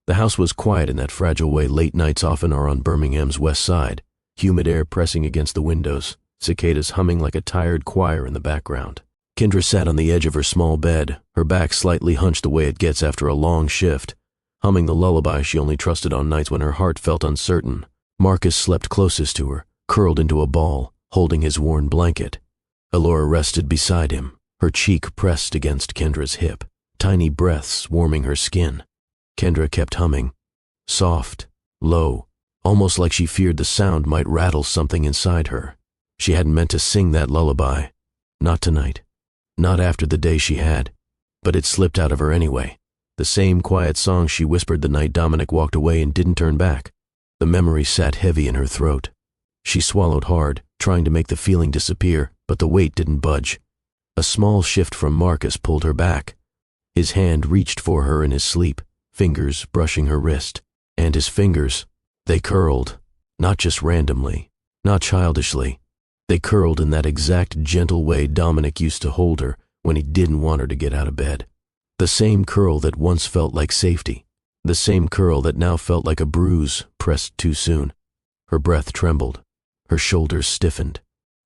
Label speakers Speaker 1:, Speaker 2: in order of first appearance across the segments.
Speaker 1: The house was quiet in that fragile way late nights often are on Birmingham's west side, humid air pressing against the windows, cicadas humming like a tired choir in the background. Kendra sat on the edge of her small bed, her back slightly hunched the way it gets after a long shift, humming the lullaby she only trusted on nights when her heart felt uncertain. Marcus slept closest to her, curled into a ball, holding his worn blanket. Elora rested beside him, her cheek pressed against Kendra's hip, tiny breaths warming her skin. Kendra kept humming, soft, low, almost like she feared the sound might rattle something inside her. She hadn't meant to sing that lullaby. Not tonight. Not after the day she had. But it slipped out of her anyway. The same quiet song she whispered the night Dominic walked away and didn't turn back. The memory sat heavy in her throat. She swallowed hard, trying to make the feeling disappear, but the weight didn't budge. A small shift from Marcus pulled her back. His hand reached for her in his sleep, fingers brushing her wrist. And his fingers, they curled, not just randomly, not childishly. They curled in that exact gentle way Dominic used to hold her when he didn't want her to get out of bed. The same curl that once felt like safety. The same curl that now felt like a bruise pressed too soon. Her breath trembled. Her shoulders stiffened.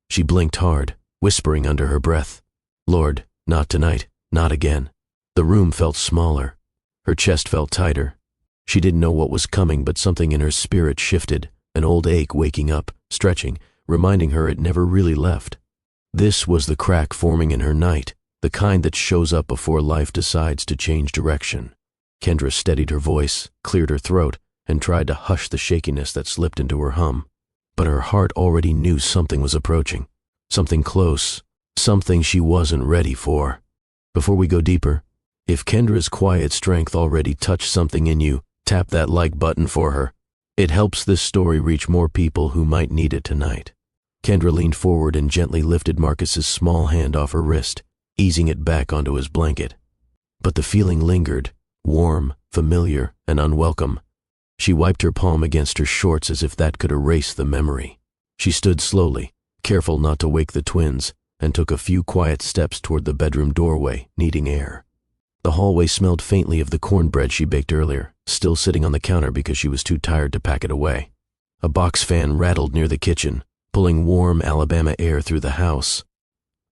Speaker 1: She blinked hard, whispering under her breath, "Lord, not tonight, not again." The room felt smaller. Her chest felt tighter. She didn't know what was coming, but something in her spirit shifted, an old ache waking up, stretching, reminding her it never really left. This was the crack forming in her night, the kind that shows up before life decides to change direction. Kendra steadied her voice, cleared her throat, and tried to hush the shakiness that slipped into her hum. But her heart already knew something was approaching. Something close. Something she wasn't ready for. Before we go deeper, if Kendra's quiet strength already touched something in you, tap that like button for her. It helps this story reach more people who might need it tonight. Kendra leaned forward and gently lifted Marcus's small hand off her wrist, easing it back onto his blanket. But the feeling lingered, warm, familiar, and unwelcome. She wiped her palm against her shorts as if that could erase the memory. She stood slowly, careful not to wake the twins, and took a few quiet steps toward the bedroom doorway, needing air. The hallway smelled faintly of the cornbread she baked earlier, still sitting on the counter because she was too tired to pack it away. A box fan rattled near the kitchen, pulling warm Alabama air through the house.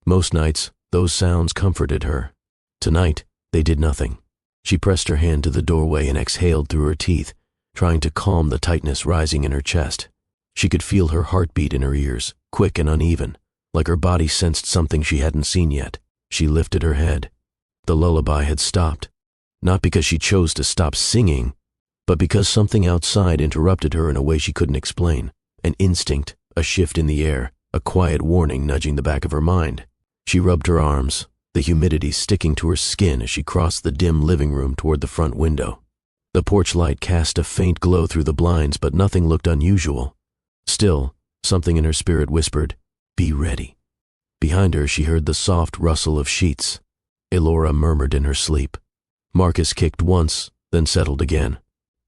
Speaker 1: Most nights, those sounds comforted her. Tonight, they did nothing. She pressed her hand to the doorway and exhaled through her teeth, trying to calm the tightness rising in her chest. She could feel her heartbeat in her ears, quick and uneven, like her body sensed something she hadn't seen yet. She lifted her head. The lullaby had stopped, not because she chose to stop singing, but because something outside interrupted her in a way she couldn't explain. An instinct, a shift in the air, a quiet warning nudging the back of her mind. She rubbed her arms, the humidity sticking to her skin as she crossed the dim living room toward the front window. The porch light cast a faint glow through the blinds, but nothing looked unusual. Still, something in her spirit whispered, "Be ready." Behind her, she heard the soft rustle of sheets. Elora murmured in her sleep. Marcus kicked once, then settled again.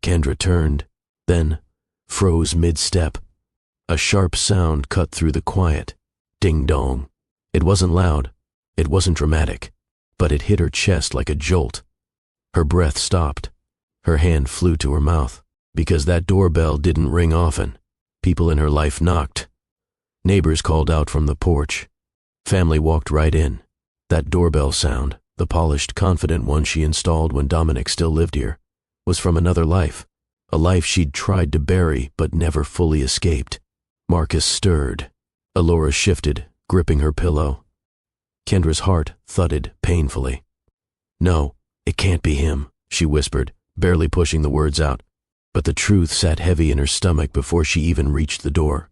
Speaker 1: Kendra turned, then froze mid-step. A sharp sound cut through the quiet. Ding-dong. It wasn't loud. It wasn't dramatic. But it hit her chest like a jolt. Her breath stopped. Her hand flew to her mouth, because that doorbell didn't ring often. People in her life knocked. Neighbors called out from the porch. Family walked right in. That doorbell sound, the polished, confident one she installed when Dominic still lived here, was from another life, a life she'd tried to bury but never fully escaped. Marcus stirred. Elora shifted, gripping her pillow. Kendra's heart thudded painfully. "No, it can't be him," she whispered, barely pushing the words out. But the truth sat heavy in her stomach before she even reached the door.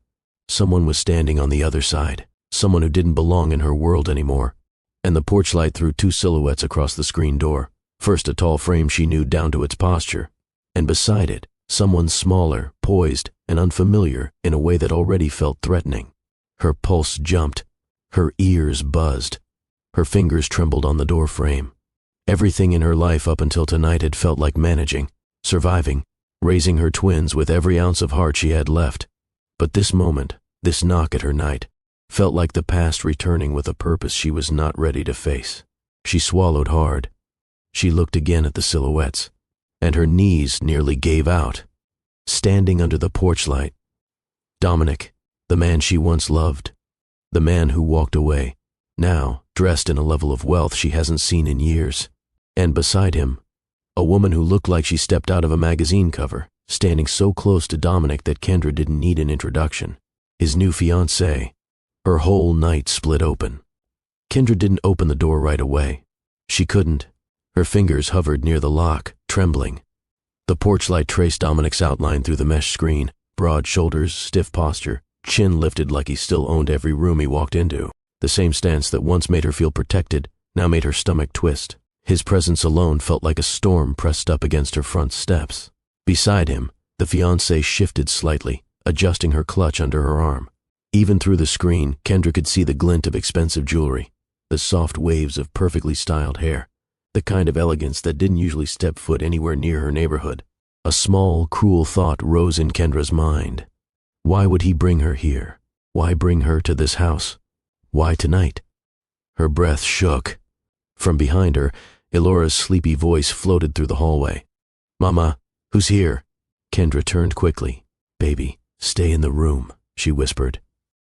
Speaker 1: Someone was standing on the other side, someone who didn't belong in her world anymore. And the porch light threw two silhouettes across the screen door. First, a tall frame she knew down to its posture, and beside it, someone smaller, poised, and unfamiliar in a way that already felt threatening. Her pulse jumped. Her ears buzzed. Her fingers trembled on the door frame. Everything in her life up until tonight had felt like managing, surviving, raising her twins with every ounce of heart she had left. But this moment, this knock at her night, felt like the past returning with a purpose she was not ready to face. She swallowed hard. She looked again at the silhouettes. and her knees nearly gave out. Standing under the porch light, Dominic, the man she once loved, the man who walked away, now dressed in a level of wealth she hasn't seen in years. And beside him, a woman who looked like she stepped out of a magazine cover, standing so close to Dominic that Kendra didn't need an introduction. His new fiancée. Her whole night split open. Kendra didn't open the door right away. She couldn't. Her fingers hovered near the lock, trembling. The porch light traced Dominic's outline through the mesh screen, broad shoulders, stiff posture, chin lifted like he still owned every room he walked into. The same stance that once made her feel protected, now made her stomach twist. His presence alone felt like a storm pressed up against her front steps. Beside him, the fiancée shifted slightly, adjusting her clutch under her arm. Even through the screen, Kendra could see the glint of expensive jewelry, the soft waves of perfectly styled hair, the kind of elegance that didn't usually step foot anywhere near her neighborhood. A small, cruel thought rose in Kendra's mind. Why would he bring her here? Why bring her to this house? Why tonight? Her breath shook. From behind her, Elora's sleepy voice floated through the hallway. "Mama, who's here?" Kendra turned quickly. "Baby, stay in the room," she whispered.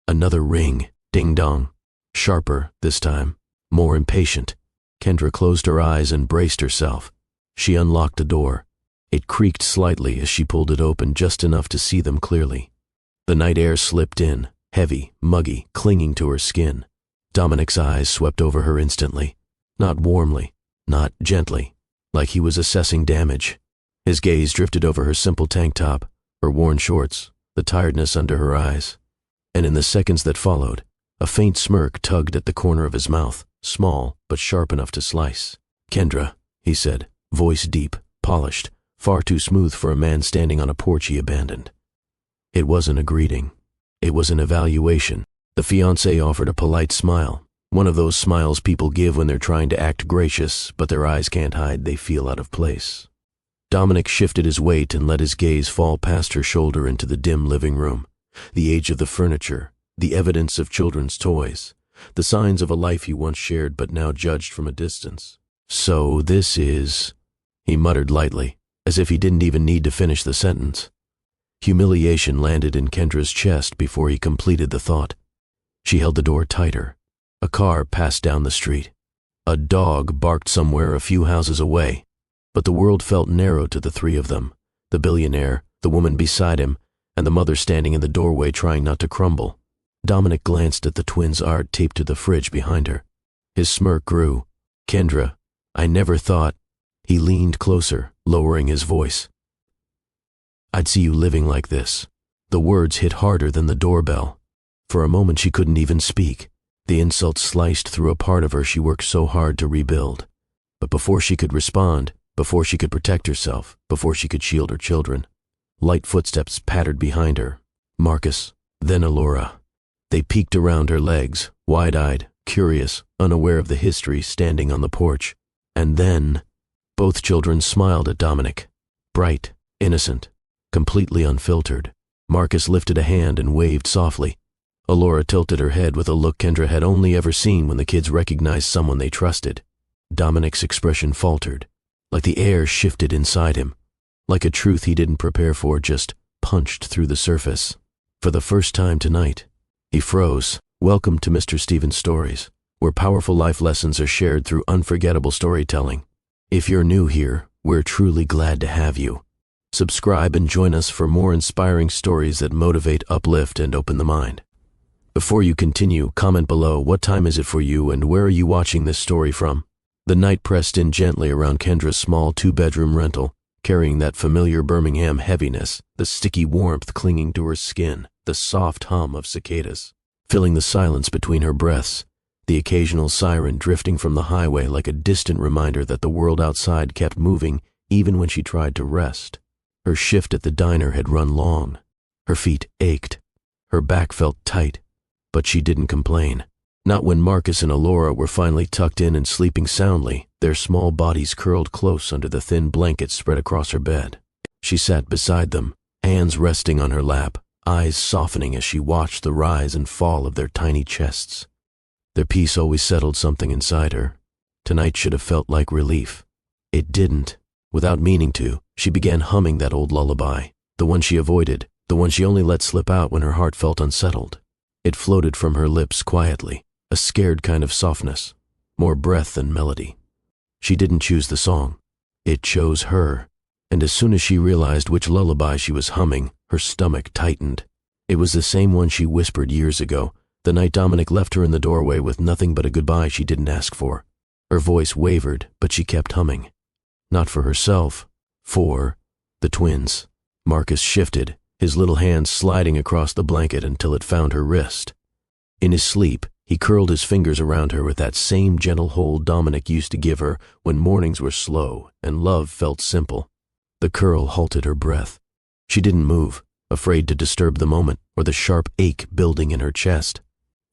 Speaker 1: Another ring, ding-dong. Sharper this time, more impatient. Kendra closed her eyes and braced herself. She unlocked the door. It creaked slightly as she pulled it open just enough to see them clearly. The night air slipped in, heavy, muggy, clinging to her skin. Dominic's eyes swept over her instantly. Not warmly, not gently, like he was assessing damage. His gaze drifted over her simple tank top, her worn shorts, the tiredness under her eyes. And in the seconds that followed, a faint smirk tugged at the corner of his mouth, small but sharp enough to slice. "Kendra," he said, voice deep, polished, far too smooth for a man standing on a porch he abandoned. It wasn't a greeting. It was an evaluation. The fiancé offered a polite smile, one of those smiles people give when they're trying to act gracious, but their eyes can't hide they feel out of place. Dominic shifted his weight and let his gaze fall past her shoulder into the dim living room, the age of the furniture, the evidence of children's toys, the signs of a life he once shared but now judged from a distance. "So this is," he muttered lightly, as if he didn't even need to finish the sentence. Humiliation landed in Kendra's chest before he completed the thought. She held the door tighter. A car passed down the street. A dog barked somewhere a few houses away, but the world felt narrow to the three of them, the billionaire, the woman beside him, and the mother standing in the doorway trying not to crumble. Dominic glanced at the twins' art taped to the fridge behind her. His smirk grew. "Kendra, I never thought—" He leaned closer, lowering his voice. "I'd see you living like this." The words hit harder than the doorbell. For a moment she couldn't even speak. The insult sliced through a part of her she worked so hard to rebuild. But before she could respond, before she could protect herself, before she could shield her children, light footsteps pattered behind her. Marcus, then Elora. They peeked around her legs, wide-eyed, curious, unaware of the history, standing on the porch. And then, both children smiled at Dominic. Bright, innocent, completely unfiltered. Marcus lifted a hand and waved softly. Elora tilted her head with a look Kendra had only ever seen when the kids recognized someone they trusted. Dominic's expression faltered, like the air shifted inside him, like a truth he didn't prepare for just punched through the surface. For the first time tonight, he froze. Welcome to Mr. Stevens Stories, where powerful life lessons are shared through unforgettable storytelling. If you're new here, we're truly glad to have you. Subscribe and join us for more inspiring stories that motivate, uplift, and open the mind. Before you continue, comment below what time is it for you and where are you watching this story from? The night pressed in gently around Kendra's small two-bedroom rental, carrying that familiar Birmingham heaviness, the sticky warmth clinging to her skin, the soft hum of cicadas, filling the silence between her breaths, the occasional siren drifting from the highway like a distant reminder that the world outside kept moving even when she tried to rest. Her shift at the diner had run long. Her feet ached. Her back felt tight. But she didn't complain. Not when Marcus and Elora were finally tucked in and sleeping soundly, their small bodies curled close under the thin blanket spread across her bed. She sat beside them, hands resting on her lap, eyes softening as she watched the rise and fall of their tiny chests. Their peace always settled something inside her. Tonight should have felt like relief. It didn't. Without meaning to, she began humming that old lullaby, the one she avoided, the one she only let slip out when her heart felt unsettled. It floated from her lips quietly, a scared kind of softness, more breath than melody. She didn't choose the song. It chose her, and as soon as she realized which lullaby she was humming, her stomach tightened. It was the same one she whispered years ago, the night Dominic left her in the doorway with nothing but a goodbye she didn't ask for. Her voice wavered, but she kept humming. Not for herself, for the twins. Marcus shifted, his little hand sliding across the blanket until it found her wrist. In his sleep, he curled his fingers around her with that same gentle hold Dominic used to give her when mornings were slow and love felt simple. The curl halted her breath. She didn't move, afraid to disturb the moment or the sharp ache building in her chest.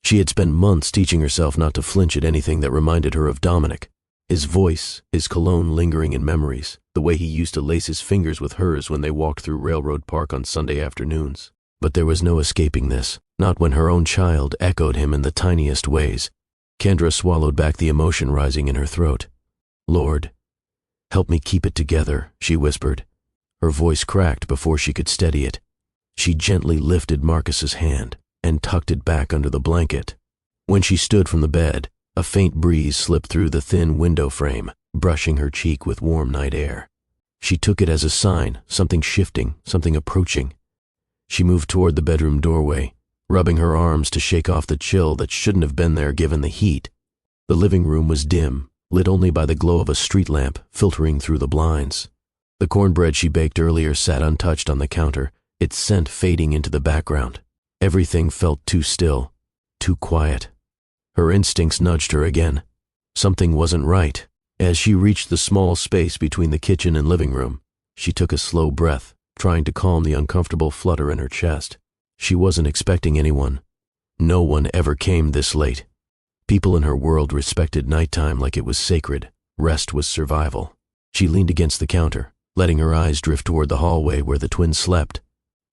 Speaker 1: She had spent months teaching herself not to flinch at anything that reminded her of Dominic. His voice, his cologne lingering in memories, the way he used to lace his fingers with hers when they walked through Railroad Park on Sunday afternoons. But there was no escaping this, not when her own child echoed him in the tiniest ways. Kendra swallowed back the emotion rising in her throat. "Lord, help me keep it together," she whispered. Her voice cracked before she could steady it. She gently lifted Marcus's hand and tucked it back under the blanket. When she stood from the bed, a faint breeze slipped through the thin window frame, brushing her cheek with warm night air. She took it as a sign, something shifting, something approaching. She moved toward the bedroom doorway, rubbing her arms to shake off the chill that shouldn't have been there given the heat. The living room was dim, lit only by the glow of a street lamp filtering through the blinds. The cornbread she baked earlier sat untouched on the counter, its scent fading into the background. Everything felt too still, too quiet. Her instincts nudged her again. Something wasn't right. As she reached the small space between the kitchen and living room, she took a slow breath, trying to calm the uncomfortable flutter in her chest. She wasn't expecting anyone. No one ever came this late. People in her world respected nighttime like it was sacred. Rest was survival. She leaned against the counter, letting her eyes drift toward the hallway where the twins slept.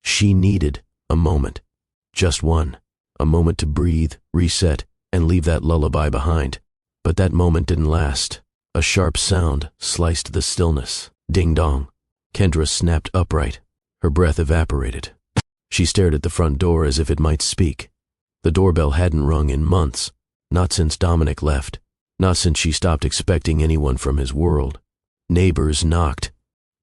Speaker 1: She needed a moment. Just one. A moment to breathe, reset, and leave that lullaby behind. But that moment didn't last. A sharp sound sliced the stillness. Ding-dong. Kendra snapped upright. Her breath evaporated. She stared at the front door as if it might speak. The doorbell hadn't rung in months. Not since Dominic left. Not since she stopped expecting anyone from his world. Neighbors knocked.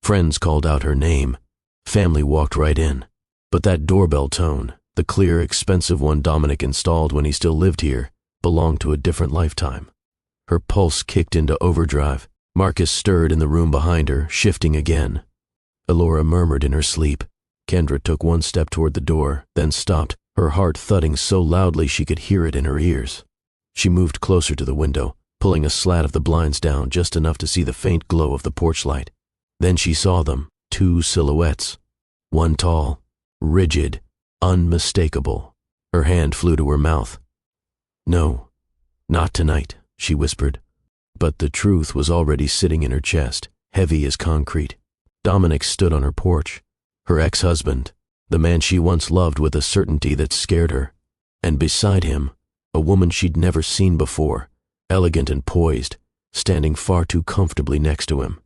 Speaker 1: Friends called out her name. Family walked right in. But that doorbell tone, the clear, expensive one Dominic installed when he still lived here, belonged to a different lifetime. Her pulse kicked into overdrive. Marcus stirred in the room behind her, shifting again. Elora murmured in her sleep. Kendra took one step toward the door, then stopped, her heart thudding so loudly she could hear it in her ears. She moved closer to the window, pulling a slat of the blinds down just enough to see the faint glow of the porch light. Then she saw them, two silhouettes. One tall, rigid, unmistakable. Her hand flew to her mouth. "No, not tonight," she whispered. But the truth was already sitting in her chest, heavy as concrete. Dominic stood on her porch. Her ex-husband, the man she once loved with a certainty that scared her. And beside him, a woman she'd never seen before, elegant and poised, standing far too comfortably next to him.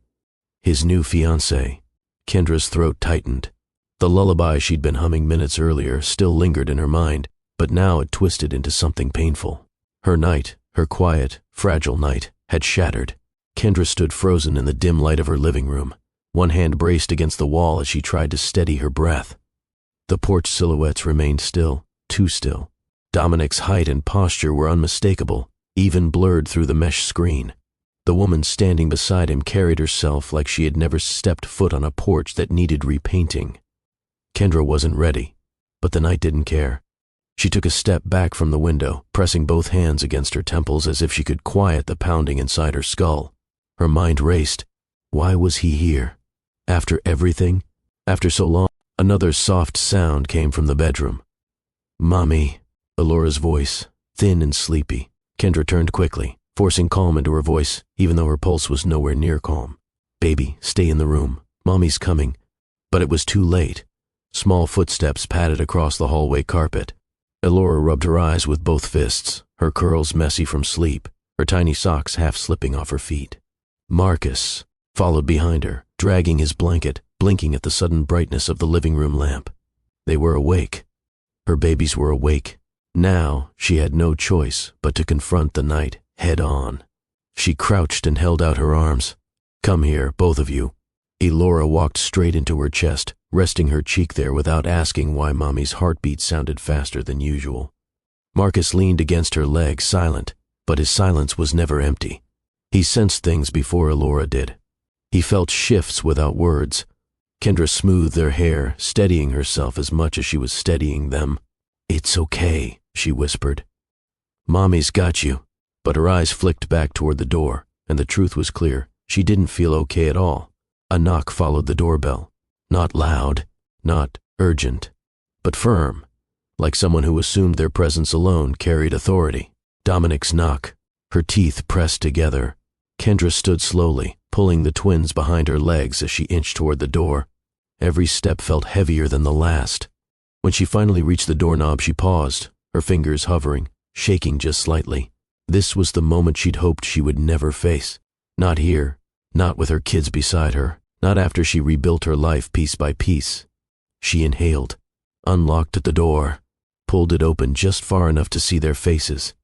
Speaker 1: His new fiancée. Kendra's throat tightened. The lullaby she'd been humming minutes earlier still lingered in her mind, but now it twisted into something painful. Her night, her quiet, fragile night, had shattered. Kendra stood frozen in the dim light of her living room, one hand braced against the wall as she tried to steady her breath. The porch silhouettes remained still, too still. Dominic's height and posture were unmistakable, even blurred through the mesh screen. The woman standing beside him carried herself like she had never stepped foot on a porch that needed repainting. Kendra wasn't ready, but the night didn't care. She took a step back from the window, pressing both hands against her temples as if she could quiet the pounding inside her skull. Her mind raced. Why was he here? After everything? After so long? Another soft sound came from the bedroom. "Mommy," Elora's voice, thin and sleepy. Kendra turned quickly, forcing calm into her voice, even though her pulse was nowhere near calm. "Baby, stay in the room. Mommy's coming." But it was too late. Small footsteps padded across the hallway carpet. Elora rubbed her eyes with both fists, her curls messy from sleep, her tiny socks half slipping off her feet. Marcus, followed behind her, dragging his blanket, blinking at the sudden brightness of the living room lamp. They were awake. Her babies were awake. Now she had no choice but to confront the night head on. She crouched and held out her arms. "Come here, both of you." Elora walked straight into her chest, resting her cheek there without asking why Mommy's heartbeat sounded faster than usual. Marcus leaned against her leg, silent, but his silence was never empty. He sensed things before Elora did. He felt shifts without words. Kendra smoothed their hair, steadying herself as much as she was steadying them. "It's okay," she whispered. "Mommy's got you." But her eyes flicked back toward the door, and the truth was clear. She didn't feel okay at all. A knock followed the doorbell. Not loud, not urgent, but firm, like someone who assumed their presence alone carried authority. Dominic's knock, her teeth pressed together. Kendra stood slowly, pulling the twins behind her legs as she inched toward the door. Every step felt heavier than the last. When she finally reached the doorknob, she paused, her fingers hovering, shaking just slightly. This was the moment she'd hoped she would never face. Not here, not with her kids beside her, not after she rebuilt her life piece by piece. She inhaled, unlocked the door, pulled it open just far enough to see their faces.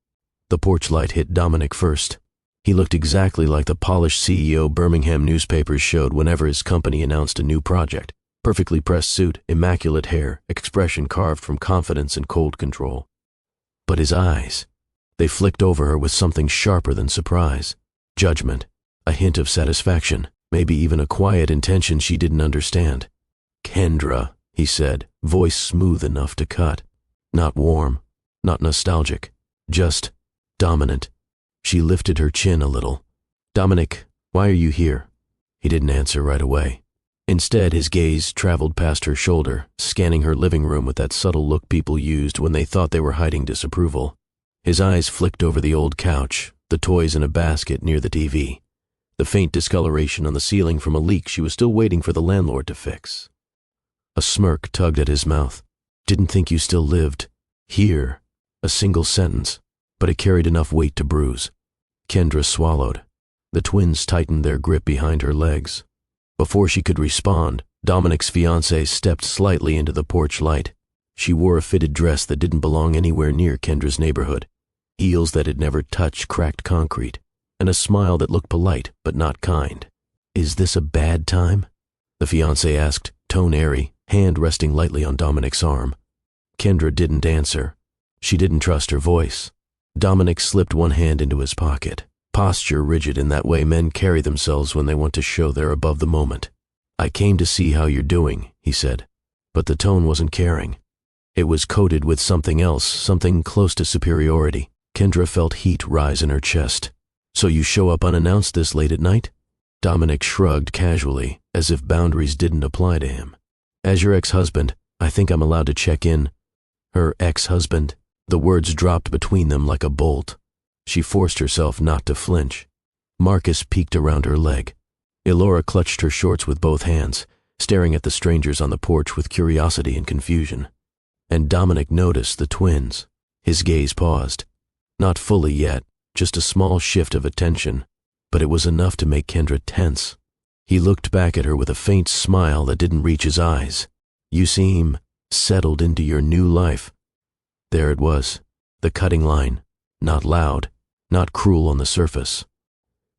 Speaker 1: The porch light hit Dominic first. He looked exactly like the polished CEO Birmingham newspapers showed whenever his company announced a new project. Perfectly pressed suit, immaculate hair, expression carved from confidence and cold control. But his eyes, they flicked over her with something sharper than surprise. Judgment, a hint of satisfaction, maybe even a quiet intention she didn't understand. "Kendra," he said, voice smooth enough to cut. Not warm, not nostalgic, just dominant. She lifted her chin a little. "Dominic, why are you here?" He didn't answer right away. Instead, his gaze traveled past her shoulder, scanning her living room with that subtle look people used when they thought they were hiding disapproval. His eyes flicked over the old couch, the toys in a basket near the TV, the faint discoloration on the ceiling from a leak she was still waiting for the landlord to fix. A smirk tugged at his mouth. "Didn't think you still lived. Here." A single sentence, but it carried enough weight to bruise. Kendra swallowed. The twins tightened their grip behind her legs. Before she could respond, Dominic's fiancée stepped slightly into the porch light. She wore a fitted dress that didn't belong anywhere near Kendra's neighborhood, heels that had never touched cracked concrete, and a smile that looked polite but not kind. "Is this a bad time?" the fiancé asked, tone airy, hand resting lightly on Dominic's arm. Kendra didn't answer. She didn't trust her voice. Dominic slipped one hand into his pocket, posture rigid in that way men carry themselves when they want to show they're above the moment. "I came to see how you're doing," he said, but the tone wasn't caring. It was coated with something else, something close to superiority. Kendra felt heat rise in her chest. "So you show up unannounced this late at night?" Dominic shrugged casually, as if boundaries didn't apply to him. "As your ex-husband, I think I'm allowed to check in." Her ex-husband. The words dropped between them like a bolt. She forced herself not to flinch. Marcus peeked around her leg. Elora clutched her shorts with both hands, staring at the strangers on the porch with curiosity and confusion. And Dominic noticed the twins. His gaze paused. Not fully yet, just a small shift of attention, but it was enough to make Kendra tense. He looked back at her with a faint smile that didn't reach his eyes. "You seem settled into your new life." There it was, the cutting line, not loud, not cruel on the surface,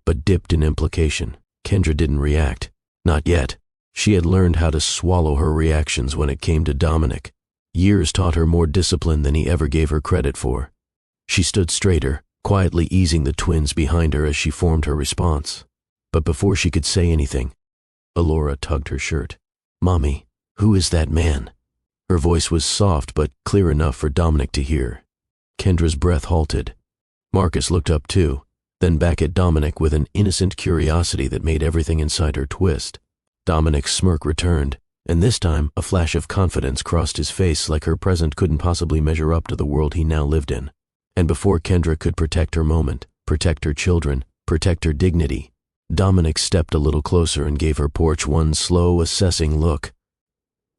Speaker 1: but dipped in implication. Kendra didn't react. Not yet. She had learned how to swallow her reactions when it came to Dominic. Years taught her more discipline than he ever gave her credit for. She stood straighter, quietly easing the twins behind her as she formed her response. But before she could say anything, Elora tugged her shirt. "Mommy, who is that man?" Her voice was soft but clear enough for Dominic to hear. Kendra's breath halted. Marcus looked up too, then back at Dominic with an innocent curiosity that made everything inside her twist. Dominic's smirk returned, and this time a flash of confidence crossed his face like her present couldn't possibly measure up to the world he now lived in. And before Kendra could protect her moment, protect her children, protect her dignity, Dominic stepped a little closer and gave her porch one slow, assessing look.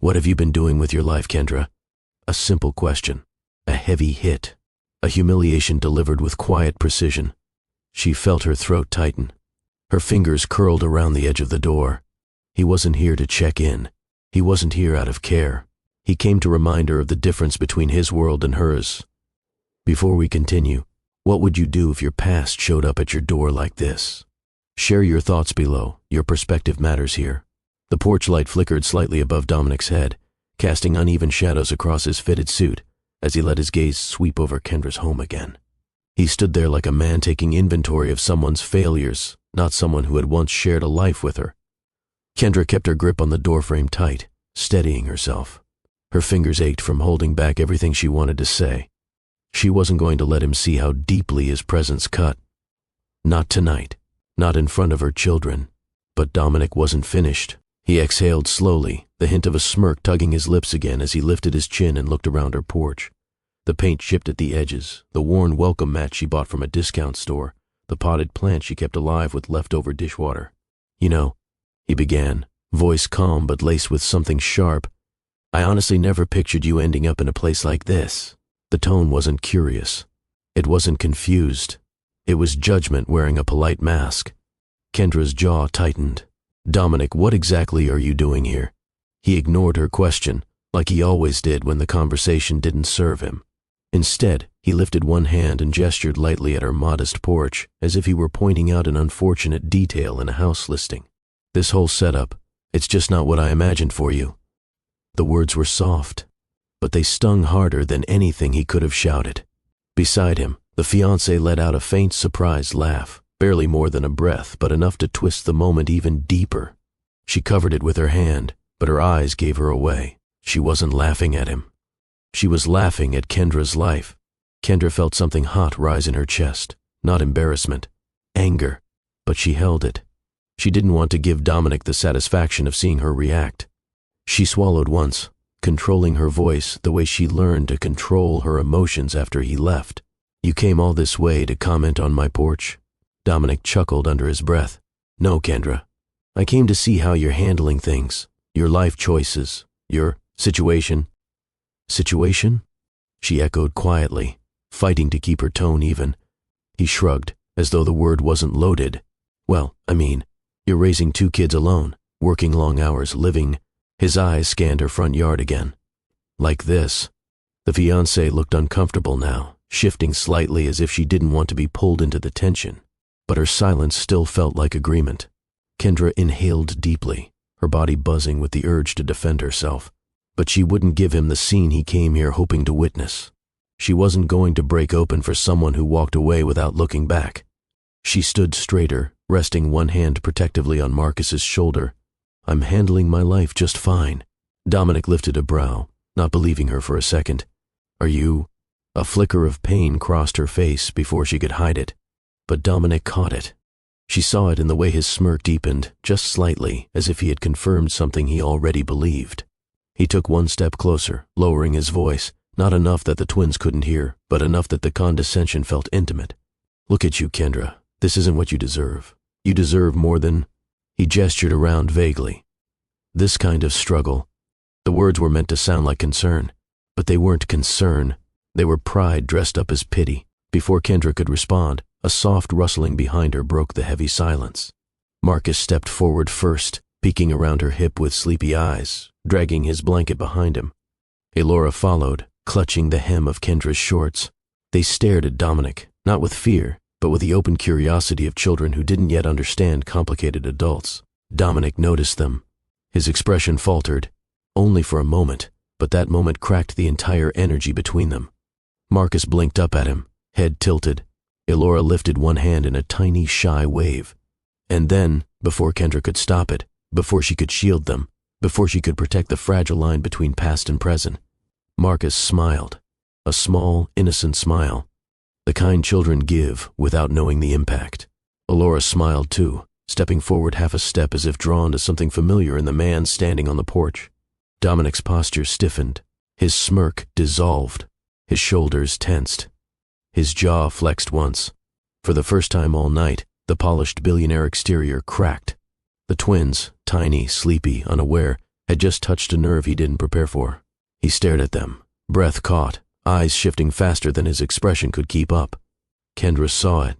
Speaker 1: "What have you been doing with your life, Kendra?" A simple question, a heavy hit, a humiliation delivered with quiet precision. She felt her throat tighten. Her fingers curled around the edge of the door. He wasn't here to check in. He wasn't here out of care. He came to remind her of the difference between his world and hers. Before we continue, what would you do if your past showed up at your door like this? Share your thoughts below. Your perspective matters here. The porch light flickered slightly above Dominic's head, casting uneven shadows across his fitted suit as he let his gaze sweep over Kendra's home again. He stood there like a man taking inventory of someone's failures, not someone who had once shared a life with her. Kendra kept her grip on the doorframe tight, steadying herself. Her fingers ached from holding back everything she wanted to say. She wasn't going to let him see how deeply his presence cut. Not tonight, not in front of her children. But Dominic wasn't finished. He exhaled slowly, the hint of a smirk tugging his lips again as he lifted his chin and looked around her porch. The paint chipped at the edges, the worn welcome mat she bought from a discount store, the potted plant she kept alive with leftover dishwater. You know, he began, voice calm but laced with something sharp. I honestly never pictured you ending up in a place like this. The tone wasn't curious. It wasn't confused. It was judgment wearing a polite mask. Kendra's jaw tightened. Dominic, what exactly are you doing here? He ignored her question, like he always did when the conversation didn't serve him. Instead, he lifted one hand and gestured lightly at her modest porch, as if he were pointing out an unfortunate detail in a house listing. This whole setup, it's just not what I imagined for you. The words were soft, but they stung harder than anything he could have shouted. Beside him, the fiancée let out a faint, surprised laugh, barely more than a breath, but enough to twist the moment even deeper. She covered it with her hand, but her eyes gave her away. She wasn't laughing at him. She was laughing at Kendra's life. Kendra felt something hot rise in her chest, not embarrassment, anger, but she held it. She didn't want to give Dominic the satisfaction of seeing her react. She swallowed once, controlling her voice the way she learned to control her emotions after he left. You came all this way to comment on my porch? Dominic chuckled under his breath. No, Kendra. I came to see how you're handling things, your life choices, your situation. Situation? She echoed quietly, fighting to keep her tone even. He shrugged, as though the word wasn't loaded. Well, I mean, you're raising 2 kids alone, working long hours, living. His eyes scanned her front yard again. Like this. The fiancée looked uncomfortable now, shifting slightly as if she didn't want to be pulled into the tension. But her silence still felt like agreement. Kendra inhaled deeply, her body buzzing with the urge to defend herself. But she wouldn't give him the scene he came here hoping to witness. She wasn't going to break open for someone who walked away without looking back. She stood straighter, resting one hand protectively on Marcus's shoulder. I'm handling my life just fine. Dominic lifted a brow, not believing her for a second. Are you? A flicker of pain crossed her face before she could hide it. But Dominic caught it. She saw it in the way his smirk deepened, just slightly, as if he had confirmed something he already believed. He took one step closer, lowering his voice, not enough that the twins couldn't hear, but enough that the condescension felt intimate. Look at you, Kendra. This isn't what you deserve. You deserve more than... He gestured around vaguely. This kind of struggle. The words were meant to sound like concern, but they weren't concern. They were pride dressed up as pity. Before Kendra could respond, a soft rustling behind her broke the heavy silence. Marcus stepped forward first, peeking around her hip with sleepy eyes, dragging his blanket behind him. Elora followed, clutching the hem of Kendra's shorts. They stared at Dominic, not with fear, but with the open curiosity of children who didn't yet understand complicated adults. Dominic noticed them. His expression faltered, only for a moment, but that moment cracked the entire energy between them. Marcus blinked up at him, head tilted. Elora lifted one hand in a tiny, shy wave. And then, before Kendra could stop it, before she could shield them, before she could protect the fragile line between past and present, Marcus smiled. A small, innocent smile. The kind children give without knowing the impact. Elora smiled too, stepping forward half a step as if drawn to something familiar in the man standing on the porch. Dominic's posture stiffened. His smirk dissolved. His shoulders tensed. His jaw flexed once. For the first time all night, the polished billionaire exterior cracked. The twins, tiny, sleepy, unaware, had just touched a nerve he didn't prepare for. He stared at them, breath caught, eyes shifting faster than his expression could keep up. Kendra saw it.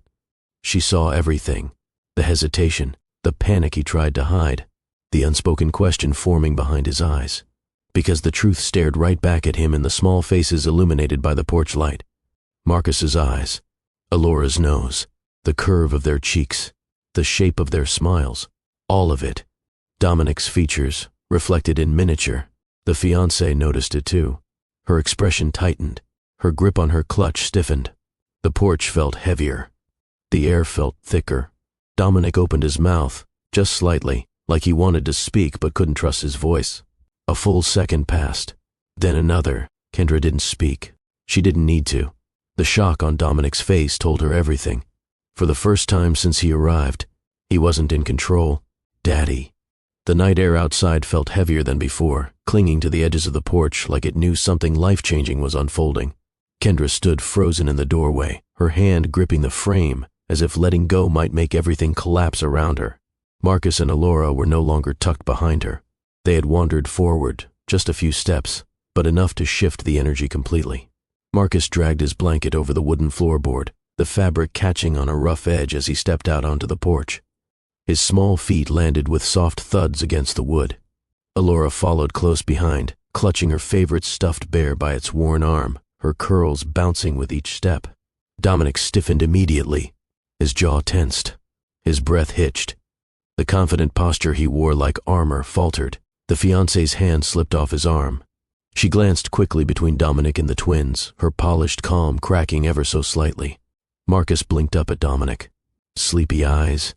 Speaker 1: She saw everything. The hesitation, the panic he tried to hide, the unspoken question forming behind his eyes. Because the truth stared right back at him in the small faces illuminated by the porch light. Marcus's eyes, Alora's nose, the curve of their cheeks, the shape of their smiles, all of it. Dominic's features, reflected in miniature. The fiancée noticed it too. Her expression tightened. Her grip on her clutch stiffened. The porch felt heavier. The air felt thicker. Dominic opened his mouth, just slightly, like he wanted to speak but couldn't trust his voice. A full second passed. Then another. Kendra didn't speak. She didn't need to. The shock on Dominic's face told her everything. For the first time since he arrived, he wasn't in control. Daddy. The night air outside felt heavier than before, clinging to the edges of the porch like it knew something life-changing was unfolding. Kendra stood frozen in the doorway, her hand gripping the frame, as if letting go might make everything collapse around her. Marcus and Alora were no longer tucked behind her. They had wandered forward, just a few steps, but enough to shift the energy completely. Marcus dragged his blanket over the wooden floorboard, the fabric catching on a rough edge as he stepped out onto the porch. His small feet landed with soft thuds against the wood. Alora followed close behind, clutching her favorite stuffed bear by its worn arm, her curls bouncing with each step. Dominic stiffened immediately. His jaw tensed. His breath hitched. The confident posture he wore like armor faltered. The fiancée's hand slipped off his arm. She glanced quickly between Dominic and the twins, her polished calm cracking ever so slightly. Marcus blinked up at Dominic. Sleepy eyes.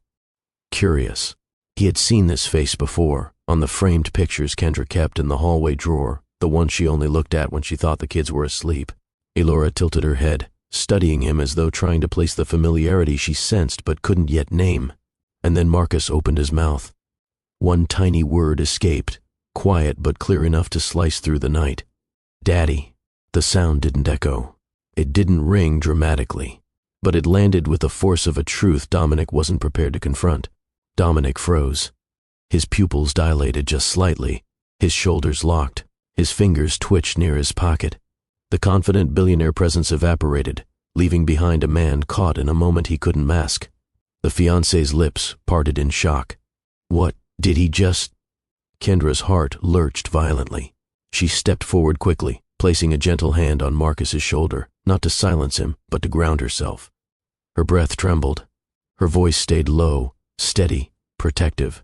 Speaker 1: Curious. He had seen this face before, on the framed pictures Kendra kept in the hallway drawer, the one she only looked at when she thought the kids were asleep. Alora tilted her head, studying him as though trying to place the familiarity she sensed but couldn't yet name. And then Marcus opened his mouth. One tiny word escaped, quiet but clear enough to slice through the night. Daddy. The sound didn't echo. It didn't ring dramatically, but it landed with the force of a truth Dominic wasn't prepared to confront. Dominic froze. His pupils dilated just slightly, his shoulders locked, his fingers twitched near his pocket. The confident billionaire presence evaporated, leaving behind a man caught in a moment he couldn't mask. The fiancée's lips parted in shock. What did he just... Kendra's heart lurched violently. She stepped forward quickly, placing a gentle hand on Marcus's shoulder, not to silence him, but to ground herself. Her breath trembled. Her voice stayed low, steady, protective.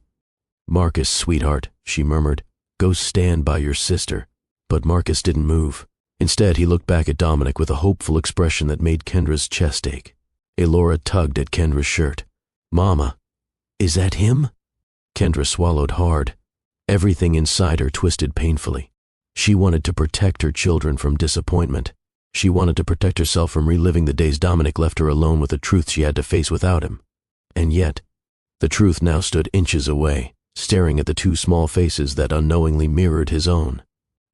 Speaker 1: Marcus, sweetheart, she murmured, go stand by your sister. But Marcus didn't move. Instead, he looked back at Dominic with a hopeful expression that made Kendra's chest ache. Alora tugged at Kendra's shirt. Mama, is that him? Kendra swallowed hard. Everything inside her twisted painfully. She wanted to protect her children from disappointment. She wanted to protect herself from reliving the days Dominic left her alone with the truth she had to face without him. And yet, the truth now stood inches away, staring at the two small faces that unknowingly mirrored his own.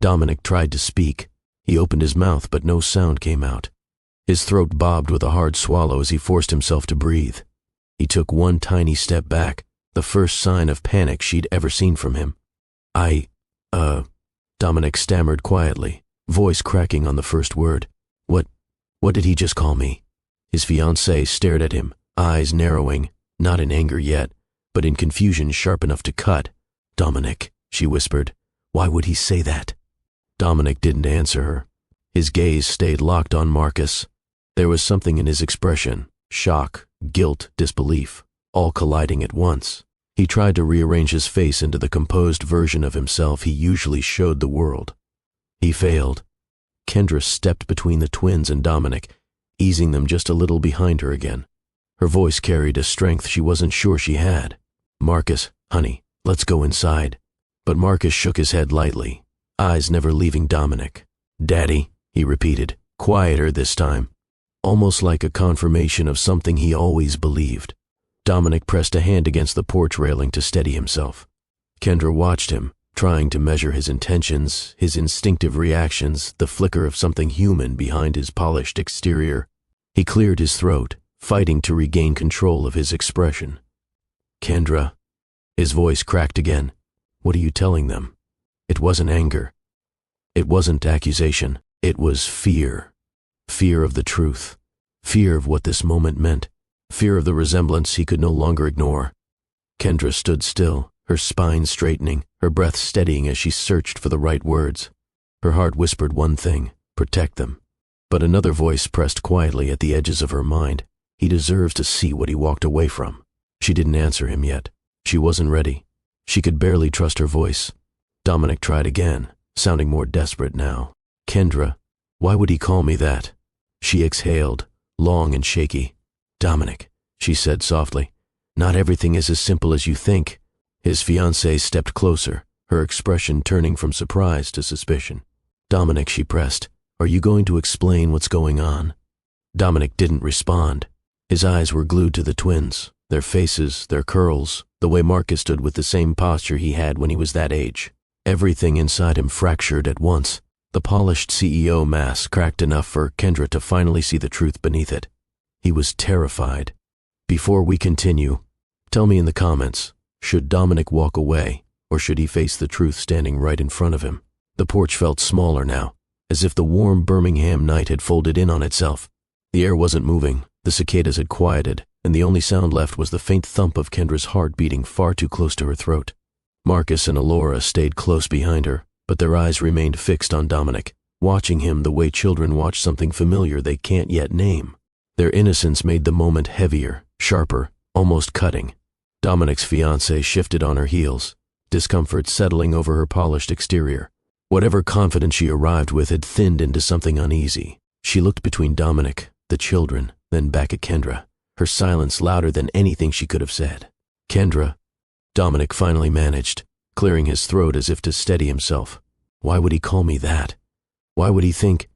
Speaker 1: Dominic tried to speak. He opened his mouth, but no sound came out. His throat bobbed with a hard swallow as he forced himself to breathe. He took one tiny step back, the first sign of panic she'd ever seen from him. Dominic stammered quietly, voice cracking on the first word. What did he just call me? His fiancée stared at him, eyes narrowing, not in anger yet, but in confusion sharp enough to cut. Dominic, she whispered, why would he say that? Dominic didn't answer her. His gaze stayed locked on Marcus. There was something in his expression, shock, guilt, disbelief, all colliding at once. He tried to rearrange his face into the composed version of himself he usually showed the world. He failed. Kendra stepped between the twins and Dominic, easing them just a little behind her again. Her voice carried a strength she wasn't sure she had. Marcus, honey, let's go inside. But Marcus shook his head lightly, eyes never leaving Dominic. Daddy, he repeated, quieter this time, almost like a confirmation of something he always believed. Dominic pressed a hand against the porch railing to steady himself. Kendra watched him, trying to measure his intentions, his instinctive reactions, the flicker of something human behind his polished exterior. He cleared his throat, fighting to regain control of his expression. Kendra. His voice cracked again. What are you telling them? It wasn't anger. It wasn't accusation. It was fear. Fear of the truth. Fear of what this moment meant. fear of the resemblance he could no longer ignore. Kendra stood still, her spine straightening, her breath steadying as she searched for the right words. Her heart whispered one thing: protect them. But another voice pressed quietly at the edges of her mind. He deserves to see what he walked away from. She didn't answer him yet. She wasn't ready. She could barely trust her voice. Dominic tried again, sounding more desperate now. Kendra, why would he call me that? She exhaled, long and shaky. Dominic, she said softly, not everything is as simple as you think. His fiancée stepped closer, her expression turning from surprise to suspicion. Dominic, she pressed, are you going to explain what's going on? Dominic didn't respond. His eyes were glued to the twins, their faces, their curls, the way Marcus stood with the same posture he had when he was that age. Everything inside him fractured at once. The polished CEO mask cracked enough for Kendra to finally see the truth beneath it. He was terrified. Before we continue, tell me in the comments, should Dominic walk away, or should he face the truth standing right in front of him? The porch felt smaller now, as if the warm Birmingham night had folded in on itself. The air wasn't moving, the cicadas had quieted, and the only sound left was the faint thump of Kendra's heart beating far too close to her throat. Marcus and Alora stayed close behind her, but their eyes remained fixed on Dominic, watching him the way children watch something familiar they can't yet name. Their innocence made the moment heavier, sharper, almost cutting. Dominic's fiancée shifted on her heels, discomfort settling over her polished exterior. Whatever confidence she arrived with had thinned into something uneasy. She looked between Dominic, the children, then back at Kendra, her silence louder than anything she could have said. Kendra, Dominic finally managed, clearing his throat as if to steady himself. Why would he call me that? Why would he think?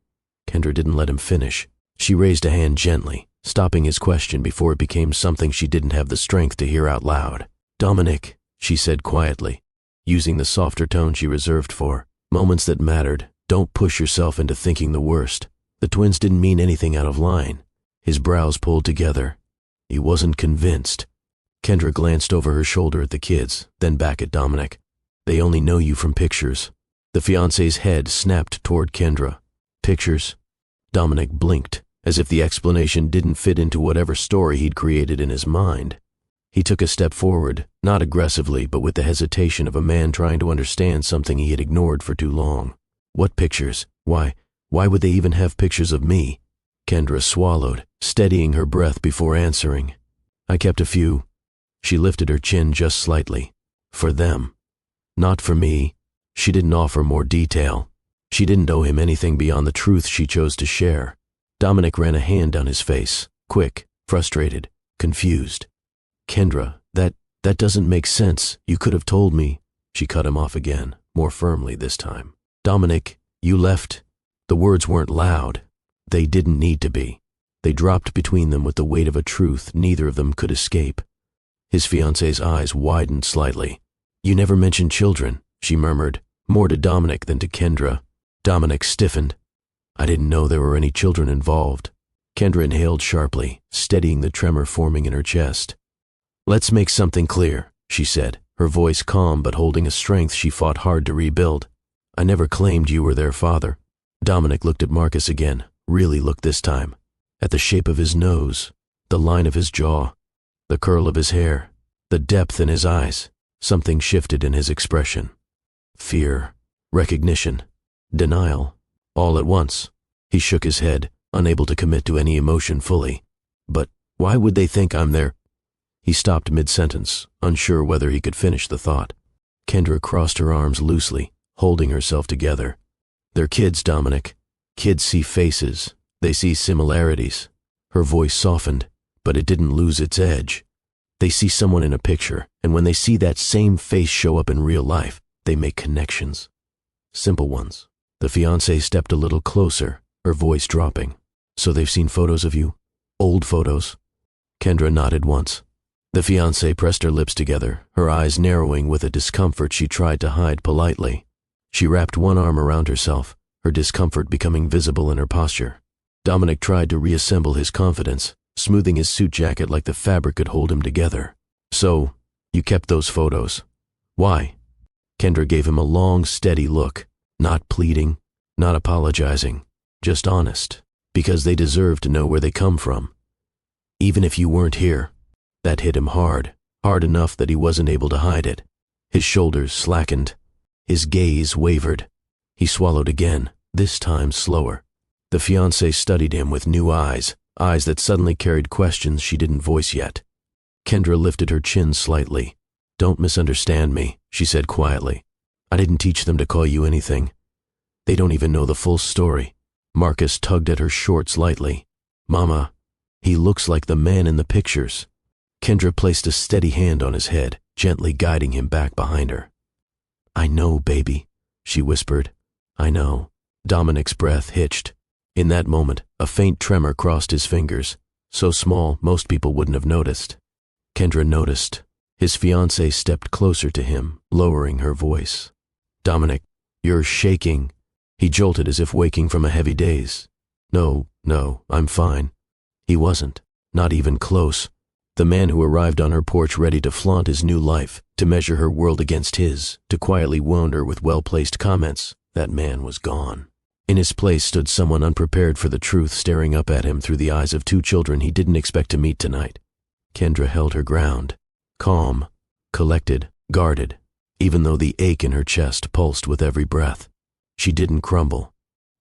Speaker 1: Kendra didn't let him finish. She raised a hand gently, stopping his question before it became something she didn't have the strength to hear out loud. Dominic, she said quietly, using the softer tone she reserved for moments that mattered. Don't push yourself into thinking the worst. The twins didn't mean anything out of line. His brows pulled together. He wasn't convinced. Kendra glanced over her shoulder at the kids, then back at Dominic. They only know you from pictures. The fiancé's head snapped toward Kendra. Pictures? Dominic blinked, as if the explanation didn't fit into whatever story he'd created in his mind. He took a step forward, not aggressively, but with the hesitation of a man trying to understand something he had ignored for too long. What pictures? Why would they even have pictures of me? Kendra swallowed, steadying her breath before answering. I kept a few. She lifted her chin just slightly. For them. Not for me. She didn't offer more detail. She didn't owe him anything beyond the truth she chose to share. Dominic ran a hand down his face, quick, frustrated, confused. Kendra, that doesn't make sense. You could have told me. She cut him off again, more firmly this time. Dominic, you left. The words weren't loud. They didn't need to be. They dropped between them with the weight of a truth neither of them could escape. His fiancée's eyes widened slightly. You never mentioned children, she murmured, more to Dominic than to Kendra. Dominic stiffened. I didn't know there were any children involved. Kendra inhaled sharply, steadying the tremor forming in her chest. Let's make something clear, she said, her voice calm but holding a strength she fought hard to rebuild. I never claimed you were their father. Dominic looked at Marcus again, really looked this time, at the shape of his nose, the line of his jaw, the curl of his hair, the depth in his eyes. Something shifted in his expression. Fear, recognition, denial, all at once. He shook his head, unable to commit to any emotion fully. But why would they think I'm their... He stopped mid-sentence, unsure whether he could finish the thought. Kendra crossed her arms loosely, holding herself together. They're kids, Dominic. Kids see faces. They see similarities. Her voice softened, but it didn't lose its edge. They see someone in a picture, and when they see that same face show up in real life, they make connections. Simple ones. The fiancée stepped a little closer, her voice dropping. So they've seen photos of you? Old photos? Kendra nodded once. The fiancée pressed her lips together, her eyes narrowing with a discomfort she tried to hide politely. She wrapped one arm around herself, her discomfort becoming visible in her posture. Dominic tried to reassemble his confidence, smoothing his suit jacket like the fabric could hold him together. So, you kept those photos. Why? Kendra gave him a long, steady look, not pleading, not apologizing, just honest, because they deserve to know where they come from. Even if you weren't here. That hit him hard, hard enough that he wasn't able to hide it. His shoulders slackened. His gaze wavered. He swallowed again, this time slower. The fiancée studied him with new eyes, eyes that suddenly carried questions she didn't voice yet. Kendra lifted her chin slightly. "Don't misunderstand me," she said quietly. "I didn't teach them to call you anything. They don't even know the full story." Marcus tugged at her shorts lightly. "Mama, he looks like the man in the pictures." Kendra placed a steady hand on his head, gently guiding him back behind her. "I know, baby," she whispered. "I know." Dominic's breath hitched. In that moment, a faint tremor crossed his fingers, so small most people wouldn't have noticed. Kendra noticed. His fiancée stepped closer to him, lowering her voice. "Dominic, you're shaking." He jolted as if waking from a heavy daze. No, I'm fine." He wasn't, not even close. The man who arrived on her porch ready to flaunt his new life, to measure her world against his, to quietly wound her with well-placed comments, that man was gone. In his place stood someone unprepared for the truth, staring up at him through the eyes of two children he didn't expect to meet tonight. Kendra held her ground, calm, collected, guarded, even though the ache in her chest pulsed with every breath. She didn't crumble.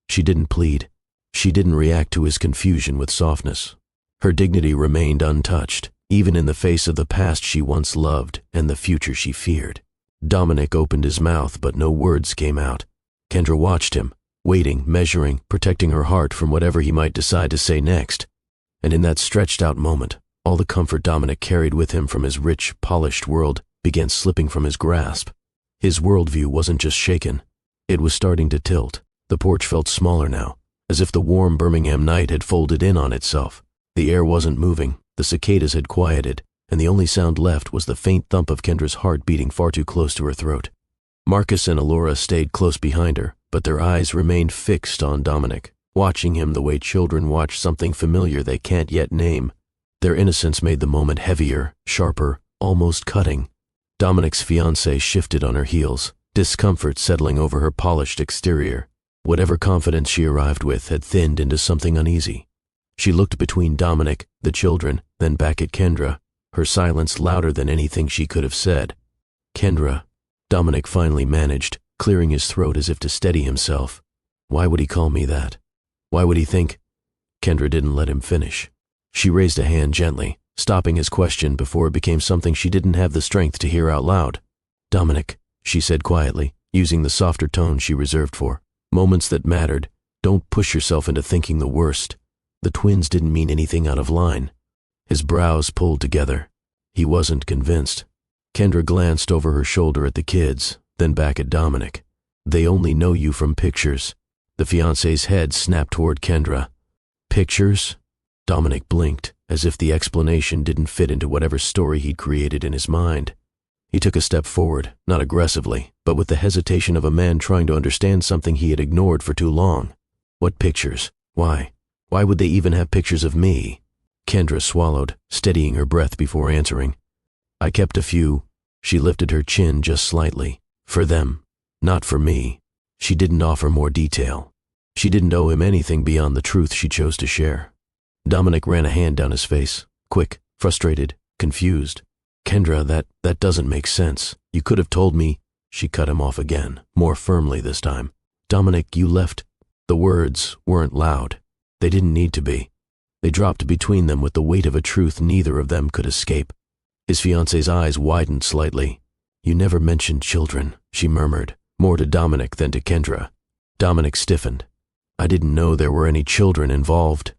Speaker 1: She didn't plead. She didn't react to his confusion with softness. Her dignity remained untouched, even in the face of the past she once loved and the future she feared. Dominic opened his mouth, but no words came out. Kendra watched him, waiting, measuring, protecting her heart from whatever he might decide to say next. And in that stretched-out moment, all the comfort Dominic carried with him from his rich, polished world began slipping from his grasp. His worldview wasn't just shaken. It was starting to tilt. The porch felt smaller now, as if the warm Birmingham night had folded in on itself. The air wasn't moving, the cicadas had quieted, and the only sound left was the faint thump of Kendra's heart beating far too close to her throat. Marcus and Alora stayed close behind her, but their eyes remained fixed on Dominic, watching him the way children watch something familiar they can't yet name. Their innocence made the moment heavier, sharper, almost cutting. Dominic's fiancée shifted on her heels, discomfort settling over her polished exterior. Whatever confidence she arrived with had thinned into something uneasy. She looked between Dominic, the children, then back at Kendra, her silence louder than anything she could have said. "Kendra," Dominic finally managed, clearing his throat as if to steady himself. "Why would he call me that? Why would he think—" Kendra didn't let him finish. She raised a hand gently, stopping his question before it became something she didn't have the strength to hear out loud. "Dominic," she said quietly, using the softer tone she reserved for moments that mattered, "don't push yourself into thinking the worst. The twins didn't mean anything out of line." His brows pulled together. He wasn't convinced. Kendra glanced over her shoulder at the kids, then back at Dominic. "They only know you from pictures." The fiancé's head snapped toward Kendra. "Pictures?" Dominic blinked, as if the explanation didn't fit into whatever story he'd created in his mind. He took a step forward, not aggressively, but with the hesitation of a man trying to understand something he had ignored for too long. "What pictures? Why? Why would they even have pictures of me?" Kendra swallowed, steadying her breath before answering. "I kept a few." She lifted her chin just slightly. "For them, not for me." She didn't offer more detail. She didn't owe him anything beyond the truth she chose to share. Dominic ran a hand down his face, quick, frustrated, confused. "Kendra, that doesn't make sense. You could have told me—" She cut him off again, more firmly this time. "Dominic, you left—" The words weren't loud. They didn't need to be. They dropped between them with the weight of a truth neither of them could escape. His fiancée's eyes widened slightly. "You never mentioned children," she murmured, more to Dominic than to Kendra. Dominic stiffened. "I didn't know there were any children involved."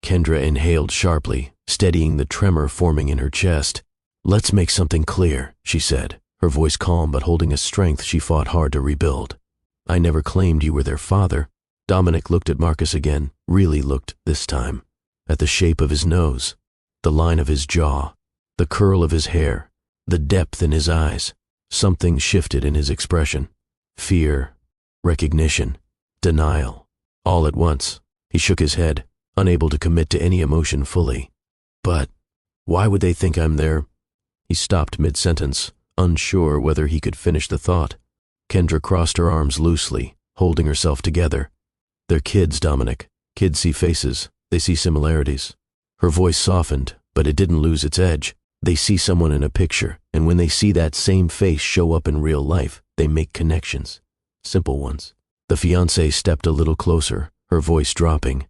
Speaker 1: Kendra inhaled sharply, steadying the tremor forming in her chest. "Let's make something clear," she said, her voice calm but holding a strength she fought hard to rebuild. "I never claimed you were their father." Dominic looked at Marcus again, really looked this time, at the shape of his nose, the line of his jaw, the curl of his hair, the depth in his eyes. Something shifted in his expression. Fear, recognition, denial, all at once. He shook his head, unable to commit to any emotion fully. "But why would they think I'm their—" He stopped mid-sentence, unsure whether he could finish the thought. Kendra crossed her arms loosely, holding herself together. "They're kids, Dominic. Kids see faces. They see similarities." Her voice softened, but it didn't lose its edge. They see someone in a picture, and when they see that same face show up in real life, they make connections. Simple ones. The fiancée stepped a little closer, her voice dropping.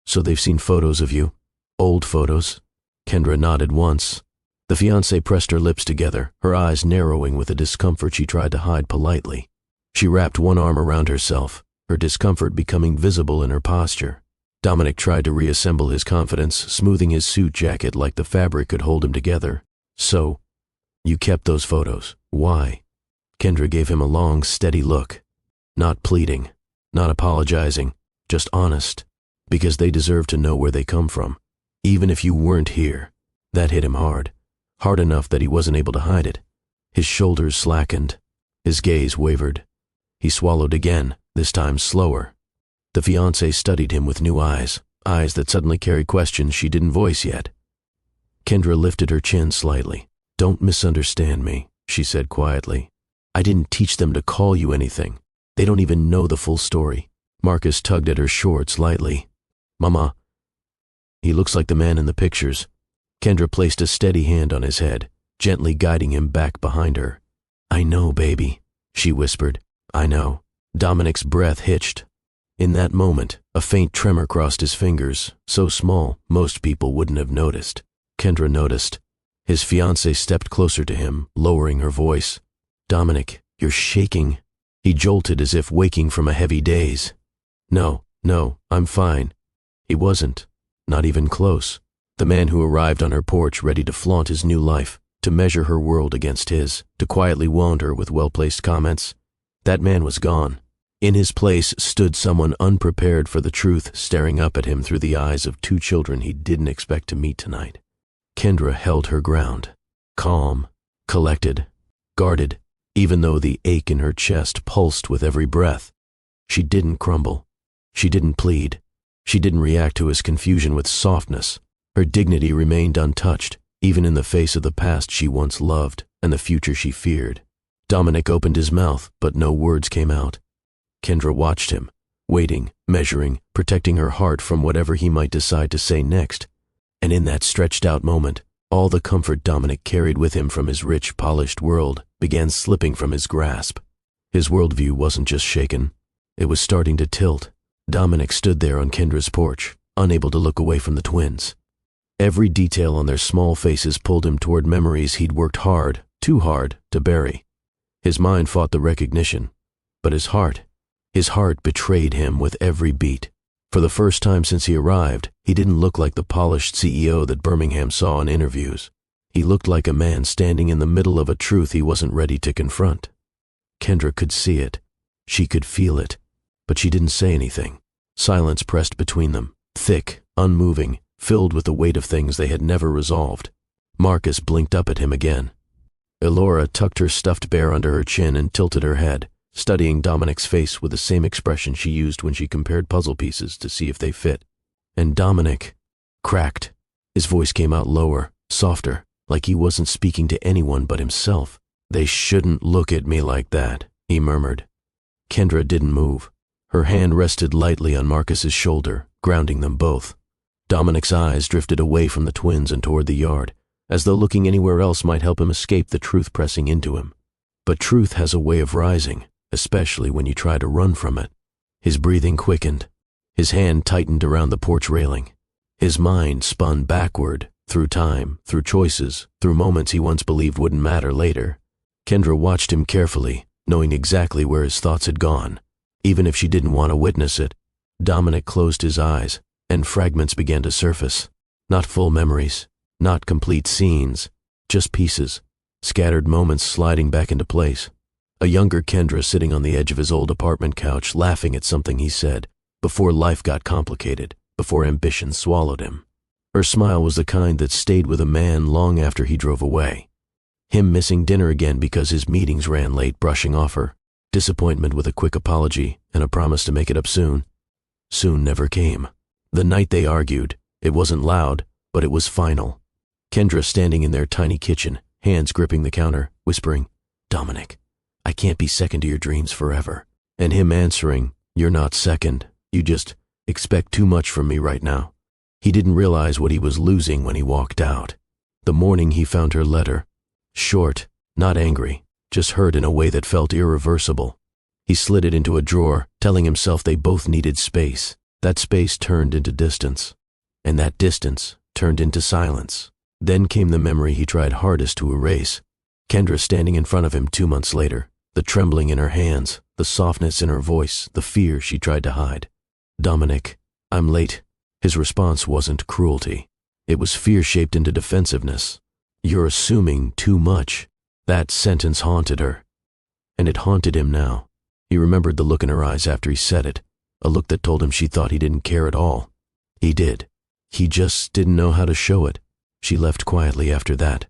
Speaker 1: So they've seen photos of you? Old photos? Kendra nodded once. The fiancée pressed her lips together, her eyes narrowing with a discomfort she tried to hide politely. She wrapped one arm around herself, her discomfort becoming visible in her posture. Dominic tried to reassemble his confidence, smoothing his suit jacket like the fabric could hold him together. So, you kept those photos. Why? Kendra gave him a long, steady look. Not pleading, not apologizing, just honest. Because they deserve to know where they come from. Even if you weren't here. That hit him hard. Hard enough that he wasn't able to hide it. His shoulders slackened. His gaze wavered. He swallowed again, this time slower. The fiancée studied him with new eyes, eyes that suddenly carried questions she didn't voice yet. Kendra lifted her chin slightly. "Don't misunderstand me," she said quietly. "I didn't teach them to call you anything. They don't even know the full story." Marcus tugged at her shorts lightly. "Mama, he looks like the man in the pictures." Kendra placed a steady hand on his head, gently guiding him back behind her. "I know, baby," she whispered. "I know." Dominic's breath hitched. In that moment, a faint tremor crossed his fingers, so small most people wouldn't have noticed. Kendra noticed. His fiancée stepped closer to him, lowering her voice. "Dominic, you're shaking." He jolted as if waking from a heavy daze. No, I'm fine." He wasn't, not even close. The man who arrived on her porch ready to flaunt his new life, to measure her world against his, to quietly wound her with well-placed comments. That man was gone. In his place stood someone unprepared for the truth, staring up at him through the eyes of two children he didn't expect to meet tonight. Kendra held her ground, calm, collected, guarded, even though the ache in her chest pulsed with every breath. She didn't crumble. She didn't plead. She didn't react to his confusion with softness. Her dignity remained untouched, even in the face of the past she once loved and the future she feared. Dominic opened his mouth, but no words came out. Kendra watched him, waiting, measuring, protecting her heart from whatever he might decide to say next. And in that stretched-out moment, all the comfort Dominic carried with him from his rich, polished world began slipping from his grasp. His worldview wasn't just shaken. It was starting to tilt. Dominic stood there on Kendra's porch, unable to look away from the twins. Every detail on their small faces pulled him toward memories he'd worked hard, too hard, to bury. His mind fought the recognition, but his heart betrayed him with every beat. For the first time since he arrived, he didn't look like the polished CEO that Birmingham saw in interviews. He looked like a man standing in the middle of a truth he wasn't ready to confront. Kendra could see it. She could feel it. But she didn't say anything. Silence pressed between them, thick, unmoving, filled with the weight of things they had never resolved. Marcus blinked up at him again. Elora tucked her stuffed bear under her chin and tilted her head, studying Dominic's face with the same expression she used when she compared puzzle pieces to see if they fit. And Dominic cracked. His voice came out lower, softer, like he wasn't speaking to anyone but himself. "They shouldn't look at me like that," he murmured. Kendra didn't move. Her hand rested lightly on Marcus's shoulder, grounding them both. Dominic's eyes drifted away from the twins and toward the yard, as though looking anywhere else might help him escape the truth pressing into him. But truth has a way of rising, especially when you try to run from it. His breathing quickened. His hand tightened around the porch railing. His mind spun backward, through time, through choices, through moments he once believed wouldn't matter later. Kendra watched him carefully, knowing exactly where his thoughts had gone. Even if she didn't want to witness it, Dominic closed his eyes, and fragments began to surface. Not full memories, not complete scenes, just pieces, scattered moments sliding back into place. A younger Kendra sitting on the edge of his old apartment couch laughing at something he said, before life got complicated, before ambition swallowed him. Her smile was the kind that stayed with a man long after he drove away. Him missing dinner again because his meetings ran late, brushing off her. Disappointment with a quick apology and a promise to make it up soon. Soon never came. The night they argued, it wasn't loud, but it was final. Kendra standing in their tiny kitchen, hands gripping the counter, whispering, "Dominic, I can't be second to your dreams forever." And him answering, "You're not second. You just expect too much from me right now." He didn't realize what he was losing when he walked out. The morning he found her letter. Short, not angry, just hurt in a way that felt irreversible. He slid it into a drawer, telling himself they both needed space. That space turned into distance. And that distance turned into silence. Then came the memory he tried hardest to erase. Kendra standing in front of him 2 months later, the trembling in her hands, the softness in her voice, the fear she tried to hide. "Dominic, I'm late." His response wasn't cruelty. It was fear shaped into defensiveness. "You're assuming too much." That sentence haunted her. And it haunted him now. He remembered the look in her eyes after he said it, a look that told him she thought he didn't care at all. He did. He just didn't know how to show it. She left quietly after that.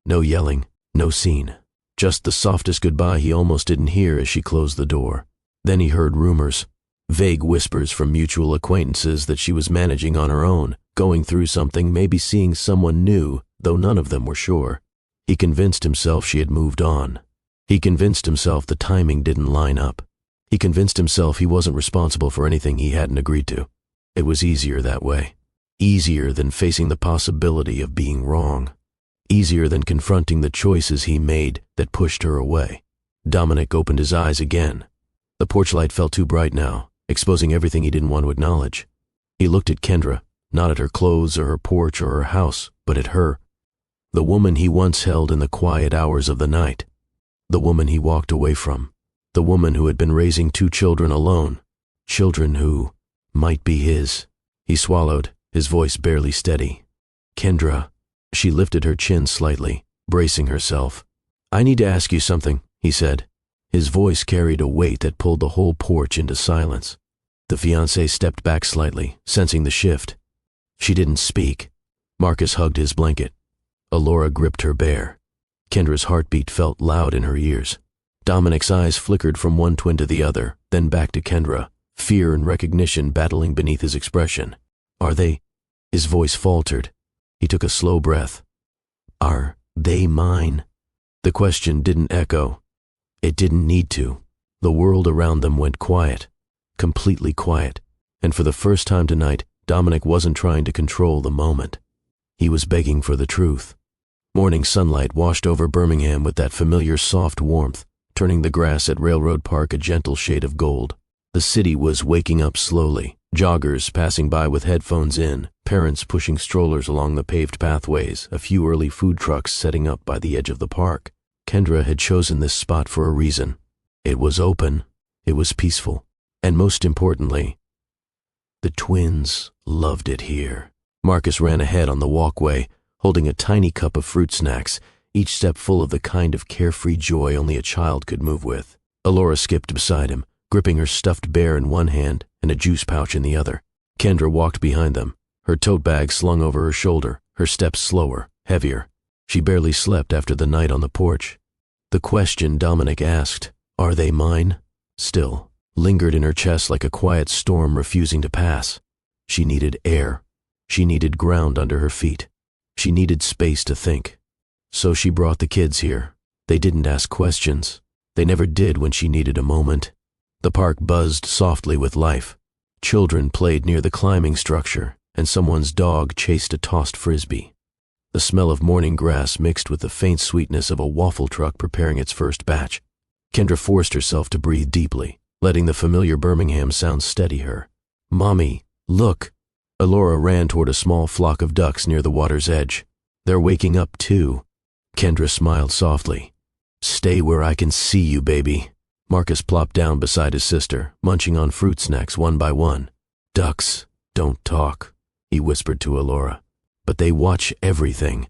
Speaker 1: No yelling, no scene. Just the softest goodbye he almost didn't hear as she closed the door. Then he heard rumors, vague whispers from mutual acquaintances that she was managing on her own, going through something, maybe seeing someone new, though none of them were sure. He convinced himself she had moved on. He convinced himself the timing didn't line up. He convinced himself he wasn't responsible for anything he hadn't agreed to. It was easier that way. Easier than facing the possibility of being wrong. Easier than confronting the choices he made that pushed her away. Dominic opened his eyes again. The porch light felt too bright now, exposing everything he didn't want to acknowledge. He looked at Kendra, not at her clothes or her porch or her house, but at her. The woman he once held in the quiet hours of the night. The woman he walked away from. The woman who had been raising 2 children alone. Children who might be his. He swallowed, his voice barely steady. "Kendra." She lifted her chin slightly, bracing herself. "I need to ask you something," he said. His voice carried a weight that pulled the whole porch into silence. The fiancé stepped back slightly, sensing the shift. She didn't speak. Marcus hugged his blanket. Alora gripped her bear. Kendra's heartbeat felt loud in her ears. Dominic's eyes flickered from one twin to the other, then back to Kendra, fear and recognition battling beneath his expression. "Are they?" His voice faltered. He took a slow breath. "Are they mine?" The question didn't echo. It didn't need to. The world around them went quiet, completely quiet, and for the first time tonight, Dominic wasn't trying to control the moment. He was begging for the truth. Morning sunlight washed over Birmingham with that familiar soft warmth, turning the grass at Railroad Park a gentle shade of gold. The city was waking up slowly, joggers passing by with headphones in, parents pushing strollers along the paved pathways, a few early food trucks setting up by the edge of the park. Kendra had chosen this spot for a reason. It was open, it was peaceful, and most importantly, the twins loved it here. Marcus ran ahead on the walkway, holding a tiny cup of fruit snacks, each step full of the kind of carefree joy only a child could move with. Alora skipped beside him, gripping her stuffed bear in one hand and a juice pouch in the other. Kendra walked behind them, her tote bag slung over her shoulder, her steps slower, heavier. She barely slept after the night on the porch. The question Dominic asked, "Are they mine?" still lingered in her chest like a quiet storm refusing to pass. She needed air. She needed ground under her feet. She needed space to think. So she brought the kids here. They didn't ask questions. They never did when she needed a moment. The park buzzed softly with life. Children played near the climbing structure, and someone's dog chased a tossed frisbee. The smell of morning grass mixed with the faint sweetness of a waffle truck preparing its first batch. Kendra forced herself to breathe deeply, letting the familiar Birmingham sound steady her. "Mommy, look!" Alora ran toward a small flock of ducks near the water's edge. "They're waking up too." Kendra smiled softly. "Stay where I can see you, baby." Marcus plopped down beside his sister, munching on fruit snacks one by one. "Ducks don't talk," he whispered to Alora, "but they watch everything."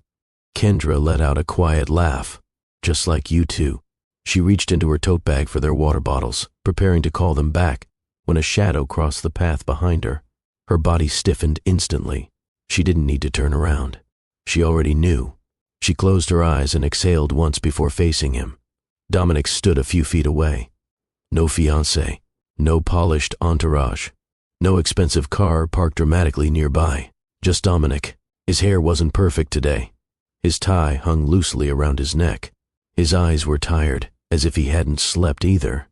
Speaker 1: Kendra let out a quiet laugh. "Just like you two." She reached into her tote bag for their water bottles, preparing to call them back, when a shadow crossed the path behind her. Her body stiffened instantly. She didn't need to turn around. She already knew. She closed her eyes and exhaled once before facing him. Dominic stood a few feet away. No fiancé, no polished entourage, no expensive car parked dramatically nearby. Just Dominic. His hair wasn't perfect today. His tie hung loosely around his neck. His eyes were tired, as if he hadn't slept either.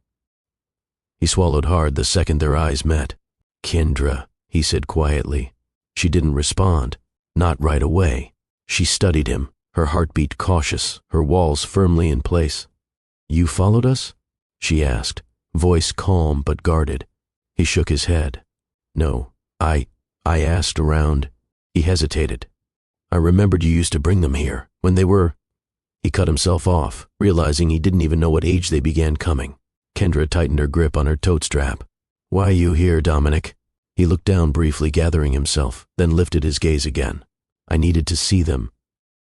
Speaker 1: He swallowed hard the second their eyes met. "Kendra," he said quietly, She didn't respond. Not right away. She studied him, her heartbeat cautious, her walls firmly in place. "You followed us?" she asked, voice calm but guarded. He shook his head. "No, I asked around." He hesitated. "I remembered you used to bring them here, when they were—" He cut himself off, realizing he didn't even know what age they began coming. Kendra tightened her grip on her tote strap. "Why are you here, Dominic?" He looked down briefly, gathering himself, then lifted his gaze again. "I needed to see them."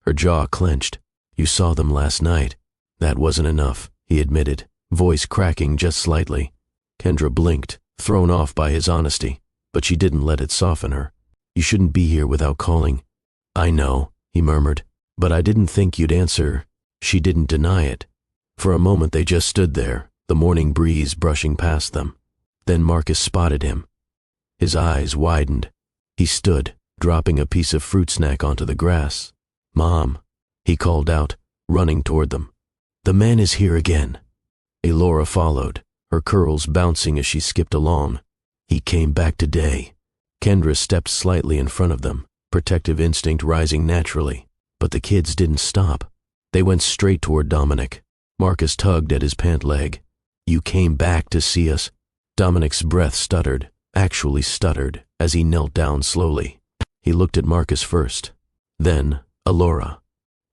Speaker 1: Her jaw clenched. "You saw them last night." "That wasn't enough," he admitted, voice cracking just slightly. Kendra blinked, thrown off by his honesty, but she didn't let it soften her. "You shouldn't be here without calling." "I know," he murmured, "but I didn't think you'd answer." She didn't deny it. For a moment they just stood there, the morning breeze brushing past them. Then Marcus spotted him. His eyes widened. He stood, dropping a piece of fruit snack onto the grass. "Mom," he called out, running toward them. "The man is here again." Elora followed, her curls bouncing as she skipped along. "He came back today." Kendra stepped slightly in front of them, protective instinct rising naturally. But the kids didn't stop. They went straight toward Dominic. Marcus tugged at his pant leg. "You came back to see us?" Dominic's breath stuttered, actually stuttered, as he knelt down slowly. He looked at Marcus first, then Elora.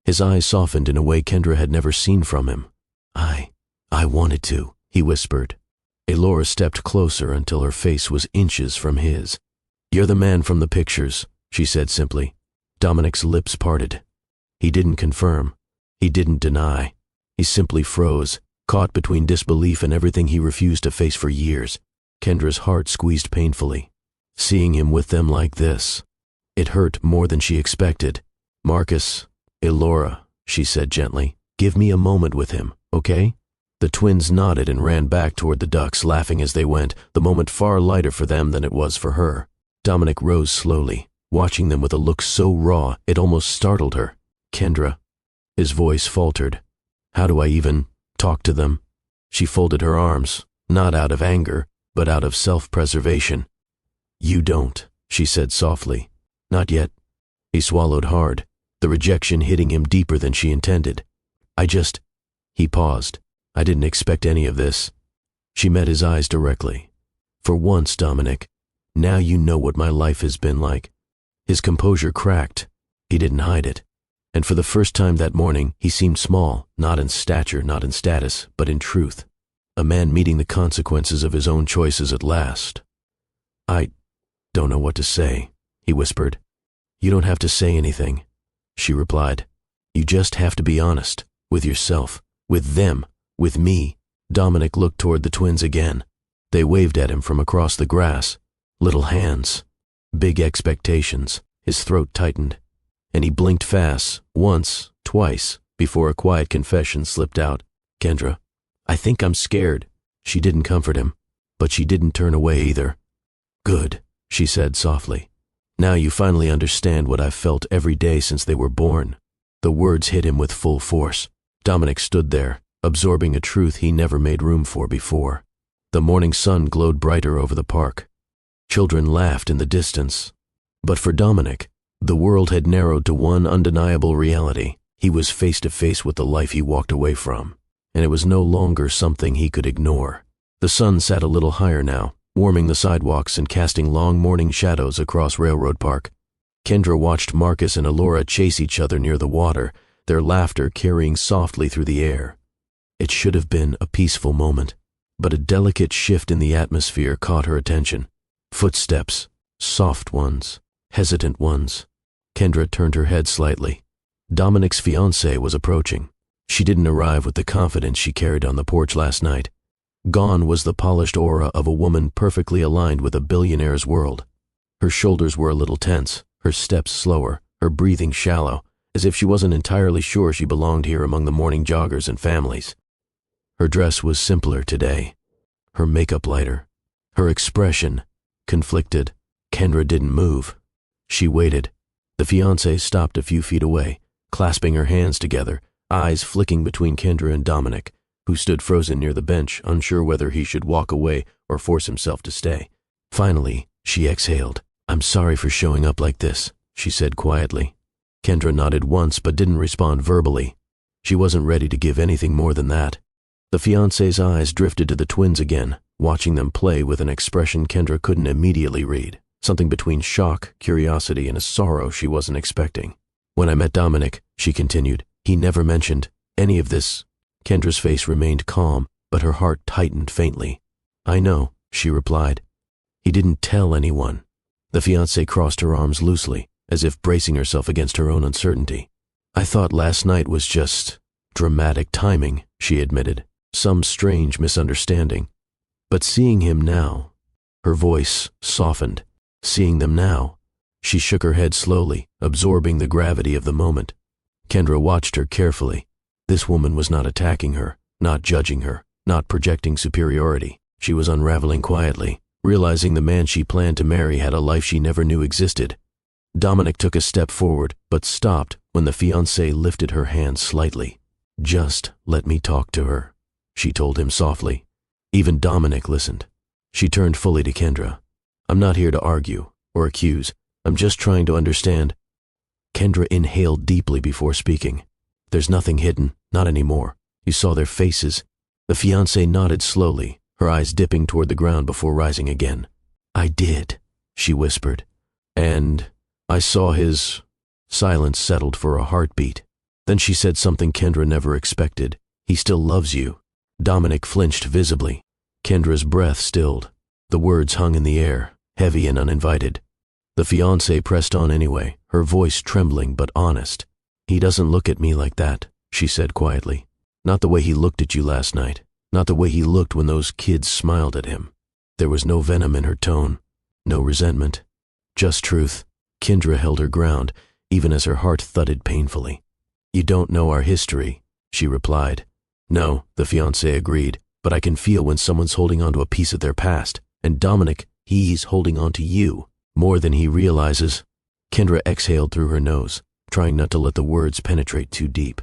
Speaker 1: His eyes softened in a way Kendra had never seen from him. I wanted to," he whispered. Elora stepped closer until her face was inches from his. "You're the man from the pictures," she said simply. Dominic's lips parted. He didn't confirm. He didn't deny. He simply froze, caught between disbelief and everything he refused to face for years. Kendra's heart squeezed painfully. Seeing him with them like this, it hurt more than she expected. "Marcus, Elora," she said gently, "give me a moment with him, okay?" The twins nodded and ran back toward the ducks, laughing as they went, the moment far lighter for them than it was for her. Dominic rose slowly, watching them with a look so raw it almost startled her. "Kendra," his voice faltered. "How do I even talk to them?" She folded her arms, not out of anger, but out of self-preservation. "You don't," she said softly. "Not yet." He swallowed hard, the rejection hitting him deeper than she intended. He paused. "I didn't expect any of this." She met his eyes directly. "For once, Dominic, now you know what my life has been like." His composure cracked. He didn't hide it. And for the first time that morning, he seemed small, not in stature, not in status, but in truth. A man meeting the consequences of his own choices at last. "I don't know what to say," he whispered. "You don't have to say anything," she replied. "You just have to be honest, with yourself, with them, with me." Dominic looked toward the twins again. They waved at him from across the grass. Little hands. Big expectations. His throat tightened. And he blinked fast, once, twice, before a quiet confession slipped out. "Kendra, I think I'm scared." She didn't comfort him, but she didn't turn away either. "Good," she said softly. "Now you finally understand what I've felt every day since they were born." The words hit him with full force. Dominic stood there, absorbing a truth he never made room for before. The morning sun glowed brighter over the park. Children laughed in the distance. But for Dominic, the world had narrowed to one undeniable reality. He was face to face with the life he walked away from, and it was no longer something he could ignore. The sun sat a little higher now, warming the sidewalks and casting long morning shadows across Railroad Park. Kendra watched Marcus and Elora chase each other near the water, their laughter carrying softly through the air. It should have been a peaceful moment, but a delicate shift in the atmosphere caught her attention. Footsteps, soft ones, hesitant ones. Kendra turned her head slightly. Dominic's fiancée was approaching. She didn't arrive with the confidence she carried on the porch last night. Gone was the polished aura of a woman perfectly aligned with a billionaire's world. Her shoulders were a little tense, her steps slower, her breathing shallow, as if she wasn't entirely sure she belonged here among the morning joggers and families. Her dress was simpler today, her makeup lighter, her expression conflicted. Kendra didn't move. She waited. The fiancée stopped a few feet away, clasping her hands together, eyes flicking between Kendra and Dominic, who stood frozen near the bench, unsure whether he should walk away or force himself to stay. Finally, she exhaled. I'm sorry for showing up like this, she said quietly. Kendra nodded once but didn't respond verbally. She wasn't ready to give anything more than that. The fiancé's eyes drifted to the twins again, watching them play with an expression Kendra couldn't immediately read, something between shock, curiosity, and a sorrow she wasn't expecting. When I met Dominic, she continued, he never mentioned any of this. Kendra's face remained calm, but her heart tightened faintly. I know, she replied. He didn't tell anyone. The fiancée crossed her arms loosely, as if bracing herself against her own uncertainty. I thought last night was just dramatic timing, she admitted, some strange misunderstanding. But seeing him now, her voice softened. Seeing them now, she shook her head slowly, absorbing the gravity of the moment. Kendra watched her carefully. This woman was not attacking her, not judging her, not projecting superiority. She was unraveling quietly, realizing the man she planned to marry had a life she never knew existed. Dominic took a step forward, but stopped when the fiancée lifted her hand slightly. Just let me talk to her, she told him softly. Even Dominic listened. She turned fully to Kendra. I'm not here to argue or accuse. I'm just trying to understand. Kendra inhaled deeply before speaking. There's nothing hidden, not anymore. You saw their faces. The fiancée nodded slowly, her eyes dipping toward the ground before rising again. I did, she whispered. And I saw his... Silence settled for a heartbeat. Then she said something Kendra never expected. He still loves you. Dominic flinched visibly. Kendra's breath stilled. The words hung in the air, heavy and uninvited. The fiancée pressed on anyway, her voice trembling but honest. He doesn't look at me like that, she said quietly. Not the way he looked at you last night. Not the way he looked when those kids smiled at him. There was no venom in her tone, no resentment. Just truth. Kendra held her ground, even as her heart thudded painfully. You don't know our history, she replied. No, the fiancé agreed, but I can feel when someone's holding on to a piece of their past. And Dominic, he's holding on to you, more than he realizes. Kendra exhaled through her nose, trying not to let the words penetrate too deep.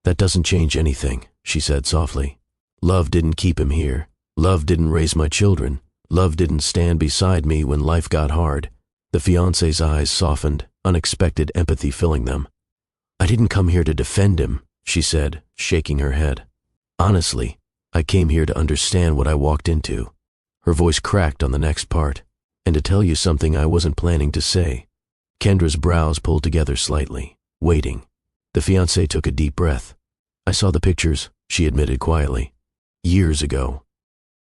Speaker 1: That doesn't change anything, she said softly. Love didn't keep him here. Love didn't raise my children. Love didn't stand beside me when life got hard. The fiancé's eyes softened, unexpected empathy filling them. I didn't come here to defend him, she said, shaking her head. Honestly, I came here to understand what I walked into. Her voice cracked on the next part, and to tell you something I wasn't planning to say. Kendra's brows pulled together slightly, waiting. The fiancé took a deep breath. I saw the pictures, she admitted quietly. Years ago.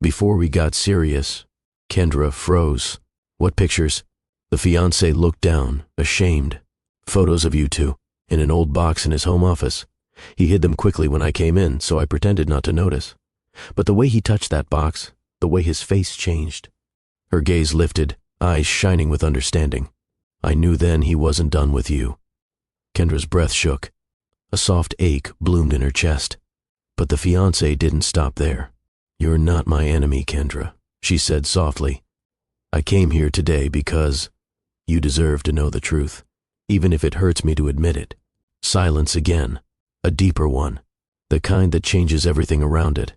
Speaker 1: Before we got serious. Kendra froze. What pictures? The fiancé looked down, ashamed. Photos of you two, in an old box in his home office. He hid them quickly when I came in, so I pretended not to notice. But the way he touched that box, the way his face changed. Her gaze lifted, eyes shining with understanding. I knew then he wasn't done with you. Kendra's breath shook. A soft ache bloomed in her chest. But the fiancé didn't stop there. You're not my enemy, Kendra, she said softly. I came here today because you deserve to know the truth, even if it hurts me to admit it. Silence again, a deeper one, the kind that changes everything around it.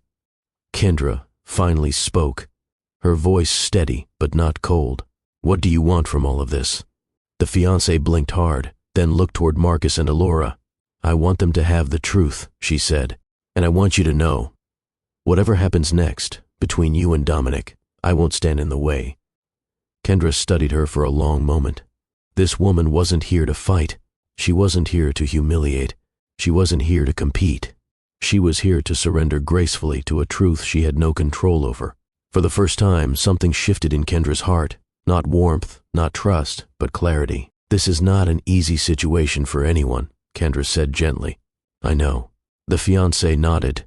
Speaker 1: Kendra finally spoke, her voice steady but not cold. What do you want from all of this? The fiancé blinked hard, then looked toward Marcus and Alora. I want them to have the truth, she said, and I want you to know. Whatever happens next, between you and Dominic, I won't stand in the way. Kendra studied her for a long moment. This woman wasn't here to fight. She wasn't here to humiliate. She wasn't here to compete. She was here to surrender gracefully to a truth she had no control over. For the first time, something shifted in Kendra's heart. Not warmth, not trust, but clarity. This is not an easy situation for anyone, Kendra said gently. I know. The fiancé nodded.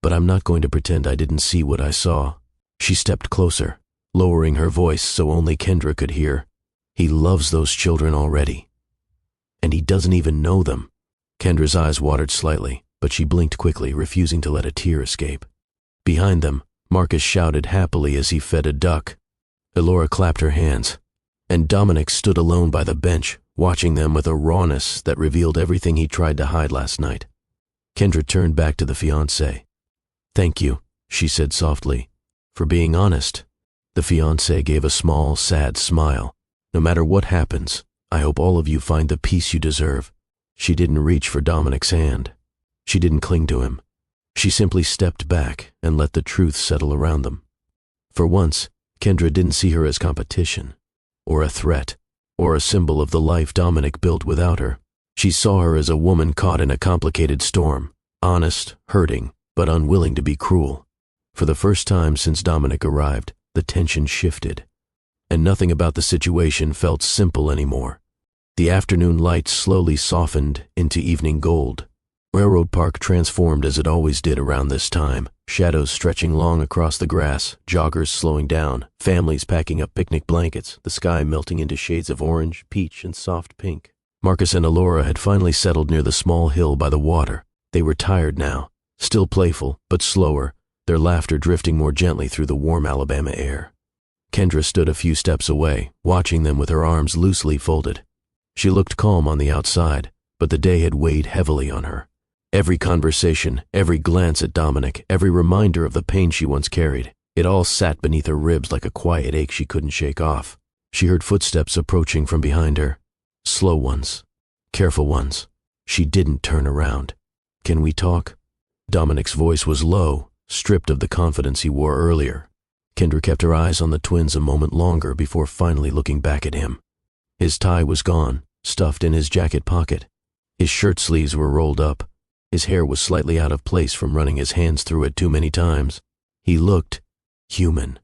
Speaker 1: But I'm not going to pretend I didn't see what I saw. She stepped closer, lowering her voice so only Kendra could hear. He loves those children already. And he doesn't even know them. Kendra's eyes watered slightly, but she blinked quickly, refusing to let a tear escape. Behind them, Marcus shouted happily as he fed a duck. Elora clapped her hands, and Dominic stood alone by the bench, watching them with a rawness that revealed everything he tried to hide last night. Kendra turned back to the fiancé. Thank you, she said softly, for being honest. The fiancé gave a small, sad smile. No matter what happens, I hope all of you find the peace you deserve." She didn't reach for Dominic's hand. She didn't cling to him. She simply stepped back and let the truth settle around them. For once, Kendra didn't see her as competition, or a threat, or a symbol of the life Dominic built without her. She saw her as a woman caught in a complicated storm, honest, hurting, but unwilling to be cruel. For the first time since Dominic arrived, the tension shifted, and nothing about the situation felt simple anymore. The afternoon light slowly softened into evening gold. Railroad Park transformed as it always did around this time, shadows stretching long across the grass, joggers slowing down, families packing up picnic blankets, the sky melting into shades of orange, peach, and soft pink. Marcus and Alora had finally settled near the small hill by the water. They were tired now, still playful, but slower, their laughter drifting more gently through the warm Alabama air. Kendra stood a few steps away, watching them with her arms loosely folded. She looked calm on the outside, but the day had weighed heavily on her. Every conversation, every glance at Dominic, every reminder of the pain she once carried, it all sat beneath her ribs like a quiet ache she couldn't shake off. She heard footsteps approaching from behind her. Slow ones, careful ones. She didn't turn around. "Can we talk?" Dominic's voice was low, stripped of the confidence he wore earlier. Kendra kept her eyes on the twins a moment longer before finally looking back at him. His tie was gone, stuffed in his jacket pocket. His shirt sleeves were rolled up. His hair was slightly out of place from running his hands through it too many times. He looked human.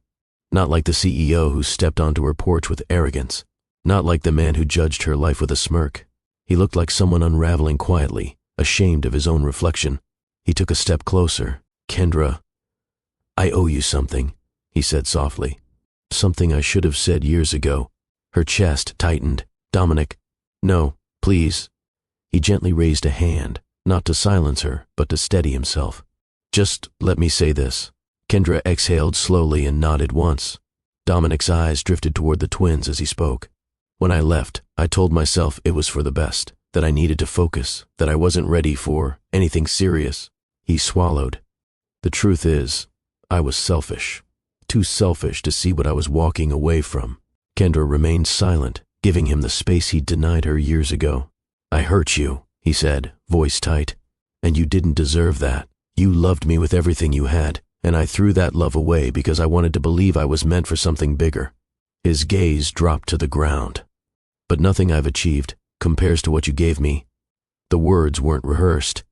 Speaker 1: Not like the CEO who stepped onto her porch with arrogance. Not like the man who judged her life with a smirk. He looked like someone unraveling quietly, ashamed of his own reflection. He took a step closer. "Kendra, I owe you something," he said softly. "Something I should have said years ago." Her chest tightened. "Dominic, no, please." He gently raised a hand, not to silence her, but to steady himself. "Just let me say this." Kendra exhaled slowly and nodded once. Dominic's eyes drifted toward the twins as he spoke. "When I left, I told myself it was for the best, that I needed to focus, that I wasn't ready for anything serious." He swallowed. "The truth is, I was selfish. Too selfish to see what I was walking away from." Kendra remained silent, giving him the space he'd denied her years ago. "I hurt you," he said, voice tight. "And you didn't deserve that. You loved me with everything you had, and I threw that love away because I wanted to believe I was meant for something bigger." His gaze dropped to the ground. "But nothing I've achieved compares to what you gave me." The words weren't rehearsed.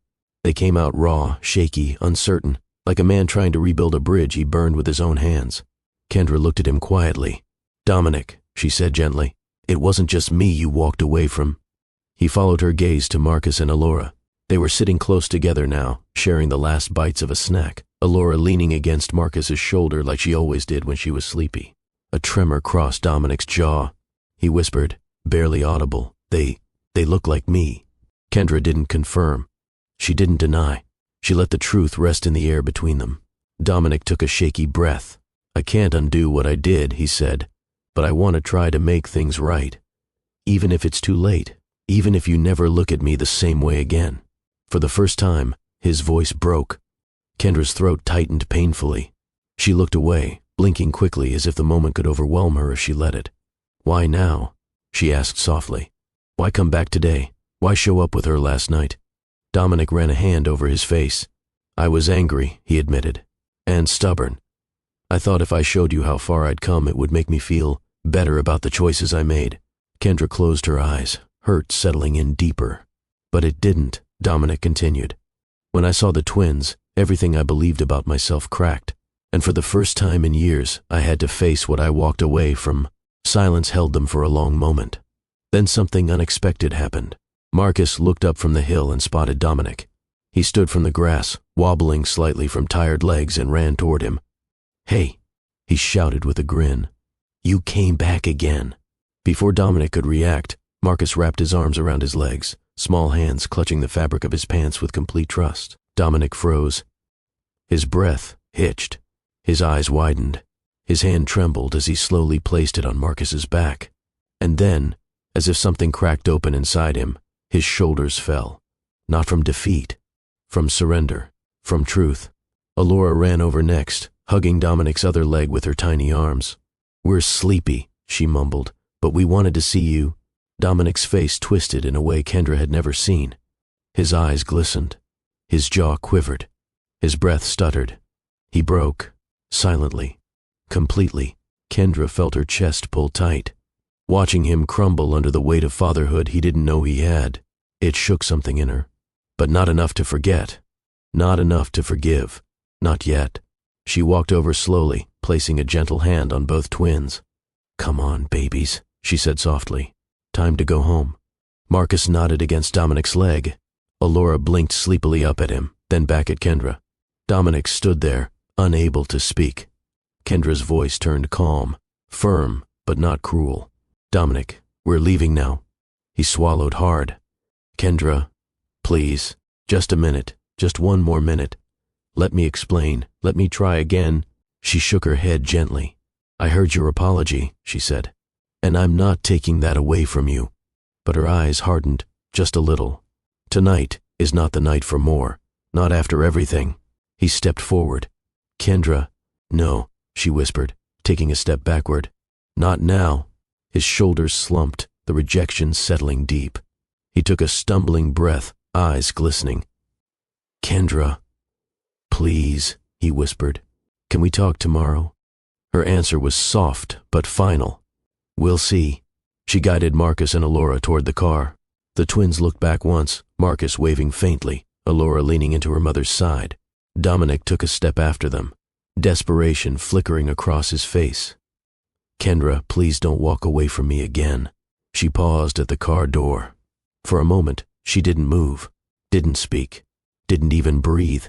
Speaker 1: They came out raw, shaky, uncertain, like a man trying to rebuild a bridge he burned with his own hands. Kendra looked at him quietly. "Dominic," she said gently, "it wasn't just me you walked away from." He followed her gaze to Marcus and Alora. They were sitting close together now, sharing the last bites of a snack, Alora leaning against Marcus's shoulder like she always did when she was sleepy. A tremor crossed Dominic's jaw. He whispered, barely audible, They look like me." Kendra didn't confirm. She didn't deny. She let the truth rest in the air between them. Dominic took a shaky breath. "I can't undo what I did," he said, "but I want to try to make things right. Even if it's too late, even if you never look at me the same way again." For the first time, his voice broke. Kendra's throat tightened painfully. She looked away, blinking quickly as if the moment could overwhelm her if she let it. "Why now?" she asked softly. "Why come back today? Why show up with her last night?" Dominic ran a hand over his face. "I was angry," he admitted, "and stubborn. I thought if I showed you how far I'd come, it would make me feel better about the choices I made." Kendra closed her eyes, hurt settling in deeper. "But it didn't," Dominic continued. "When I saw the twins, everything I believed about myself cracked, and for the first time in years, I had to face what I walked away from." Silence held them for a long moment. Then something unexpected happened. Marcus looked up from the hill and spotted Dominic. He stood from the grass, wobbling slightly from tired legs, and ran toward him. "Hey," he shouted with a grin. "You came back again." Before Dominic could react, Marcus wrapped his arms around his legs, small hands clutching the fabric of his pants with complete trust. Dominic froze. His breath hitched. His eyes widened. His hand trembled as he slowly placed it on Marcus's back. And then, as if something cracked open inside him, his shoulders fell. Not from defeat, from surrender, from truth. Alora ran over next, hugging Dominic's other leg with her tiny arms. "We're sleepy," she mumbled, But we wanted to see you. Dominic's face twisted in a way Kendra had never seen. His eyes glistened. His jaw quivered. His breath stuttered. He broke. Silently. Completely. Kendra felt her chest pull tight. Watching him crumble under the weight of fatherhood he didn't know he had, it shook something in her. But not enough to forget. Not enough to forgive. Not yet. She walked over slowly, placing a gentle hand on both twins. "Come on, babies," she said softly. "Time to go home." Marcus nodded against Dominic's leg. Alora blinked sleepily up at him, then back at Kendra. Dominic stood there, unable to speak. Kendra's voice turned calm, firm, but not cruel. "Dominic, we're leaving now." He swallowed hard. "Kendra, please, just a minute, just one more minute. Let me explain, let me try again." She shook her head gently. "I heard your apology," she said, "and I'm not taking that away from you." But her eyes hardened, just a little. "Tonight is not the night for more, not after everything." He stepped forward. "Kendra, no," she whispered, taking a step backward. "Not now." His shoulders slumped, the rejection settling deep. He took a stumbling breath, eyes glistening. "Kendra, please," he whispered. "Can we talk tomorrow?" Her answer was soft but final. "We'll see." She guided Marcus and Alora toward the car. The twins looked back once, Marcus waving faintly, Alora leaning into her mother's side. Dominic took a step after them, desperation flickering across his face. "Kendra, please don't walk away from me again." She paused at the car door. For a moment, she didn't move, didn't speak, didn't even breathe.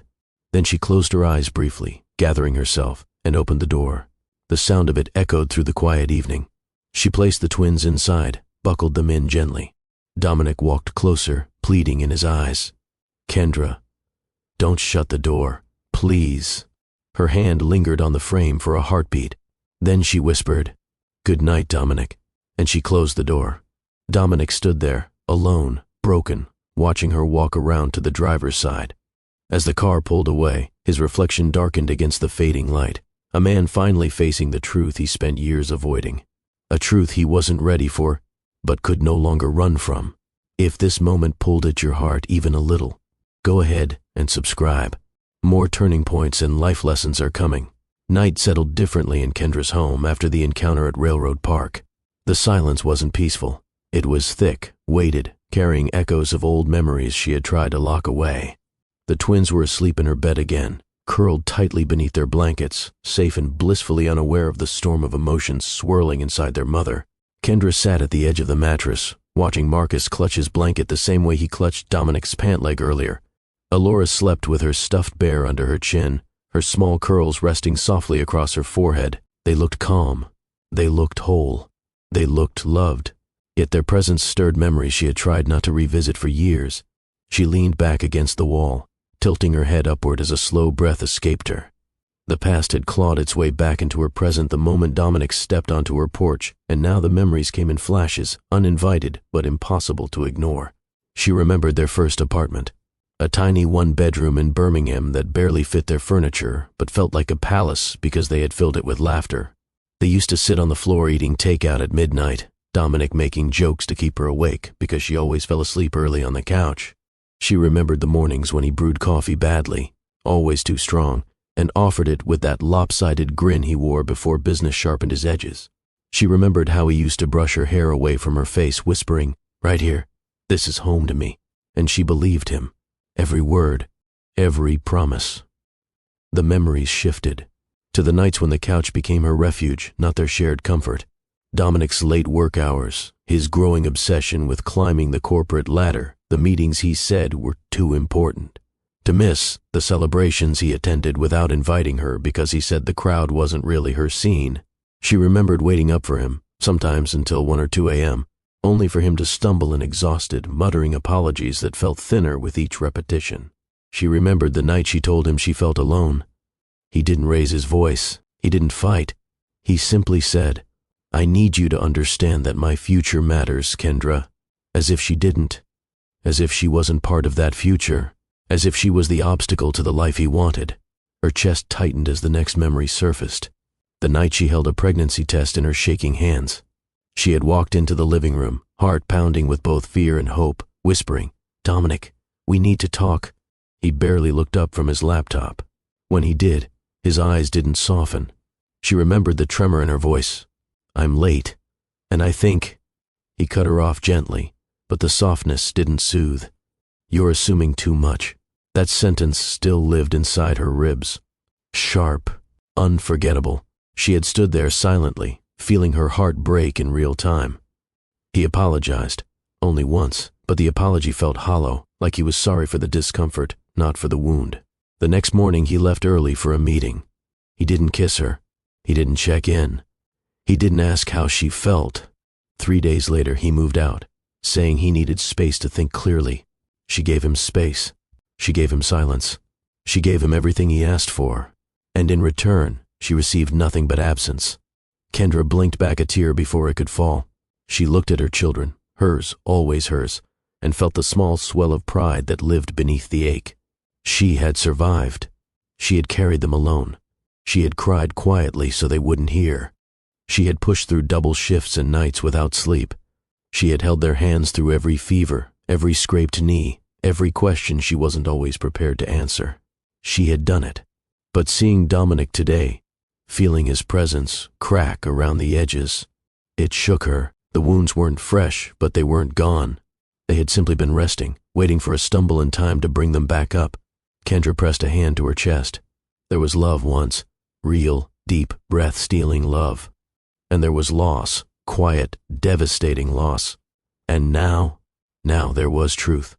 Speaker 1: Then she closed her eyes briefly, gathering herself, and opened the door. The sound of it echoed through the quiet evening. She placed the twins inside, buckled them in gently. Dominic walked closer, pleading in his eyes. "Kendra, don't shut the door, please." Her hand lingered on the frame for a heartbeat. Then she whispered, "Good night, Dominic," and she closed the door. Dominic stood there, alone, broken, watching her walk around to the driver's side. As the car pulled away, his reflection darkened against the fading light, a man finally facing the truth he spent years avoiding. A truth he wasn't ready for, but could no longer run from. If this moment pulled at your heart even a little, go ahead and subscribe. More turning points and life lessons are coming. Night settled differently in Kendra's home after the encounter at Railroad Park. The silence wasn't peaceful. It was thick, weighted, carrying echoes of old memories she had tried to lock away. The twins were asleep in her bed again, curled tightly beneath their blankets, safe and blissfully unaware of the storm of emotions swirling inside their mother. Kendra sat at the edge of the mattress, watching Marcus clutch his blanket the same way he clutched Dominic's pant leg earlier. Alora slept with her stuffed bear under her chin, her small curls resting softly across her forehead. They looked calm. They looked whole. They looked loved. Yet their presence stirred memories she had tried not to revisit for years. She leaned back against the wall, tilting her head upward as a slow breath escaped her. The past had clawed its way back into her present the moment Dominic stepped onto her porch, and now the memories came in flashes, uninvited but impossible to ignore. She remembered their first apartment, a tiny one-bedroom in Birmingham that barely fit their furniture but felt like a palace because they had filled it with laughter. They used to sit on the floor eating takeout at midnight, Dominic making jokes to keep her awake because she always fell asleep early on the couch. She remembered the mornings when he brewed coffee badly, always too strong, and offered it with that lopsided grin he wore before business sharpened his edges. She remembered how he used to brush her hair away from her face, whispering, "Right here, this is home to me," and she believed him. Every word, every promise. The memories shifted to the nights when the couch became her refuge, not their shared comfort. Dominic's late work hours, his growing obsession with climbing the corporate ladder, the meetings he said were too important to miss, the celebrations he attended without inviting her because he said the crowd wasn't really her scene. She remembered waiting up for him, sometimes until 1 or 2 a.m., only for him to stumble in exhausted, muttering apologies that felt thinner with each repetition. She remembered the night she told him she felt alone. He didn't raise his voice. He didn't fight. He simply said, "I need you to understand that my future matters, Kendra." As if she didn't. As if she wasn't part of that future. As if she was the obstacle to the life he wanted. Her chest tightened as the next memory surfaced. The night she held a pregnancy test in her shaking hands. She had walked into the living room, heart pounding with both fear and hope, whispering, "Dominic, we need to talk." He barely looked up from his laptop. When he did, his eyes didn't soften. She remembered the tremor in her voice. "I'm late, and I think—" He cut her off gently, but the softness didn't soothe. "You're assuming too much." That sentence still lived inside her ribs. Sharp, unforgettable. She had stood there silently, feeling her heart break in real time. He apologized, only once, but the apology felt hollow, like he was sorry for the discomfort, not for the wound. The next morning he left early for a meeting. He didn't kiss her. He didn't check in. He didn't ask how she felt. 3 days later he moved out, saying he needed space to think clearly. She gave him space. She gave him silence. She gave him everything he asked for. And in return, she received nothing but absence. Kendra blinked back a tear before it could fall. She looked at her children, hers, always hers, and felt the small swell of pride that lived beneath the ache. She had survived. She had carried them alone. She had cried quietly so they wouldn't hear. She had pushed through double shifts and nights without sleep. She had held their hands through every fever, every scraped knee, every question she wasn't always prepared to answer. She had done it. But seeing Dominic today, feeling his presence crack around the edges, it shook her. The wounds weren't fresh, but they weren't gone. They had simply been resting, waiting for a stumble in time to bring them back up. Kendra pressed a hand to her chest. There was love once, real, deep, breath-stealing love. And there was loss, quiet, devastating loss. And now there was truth.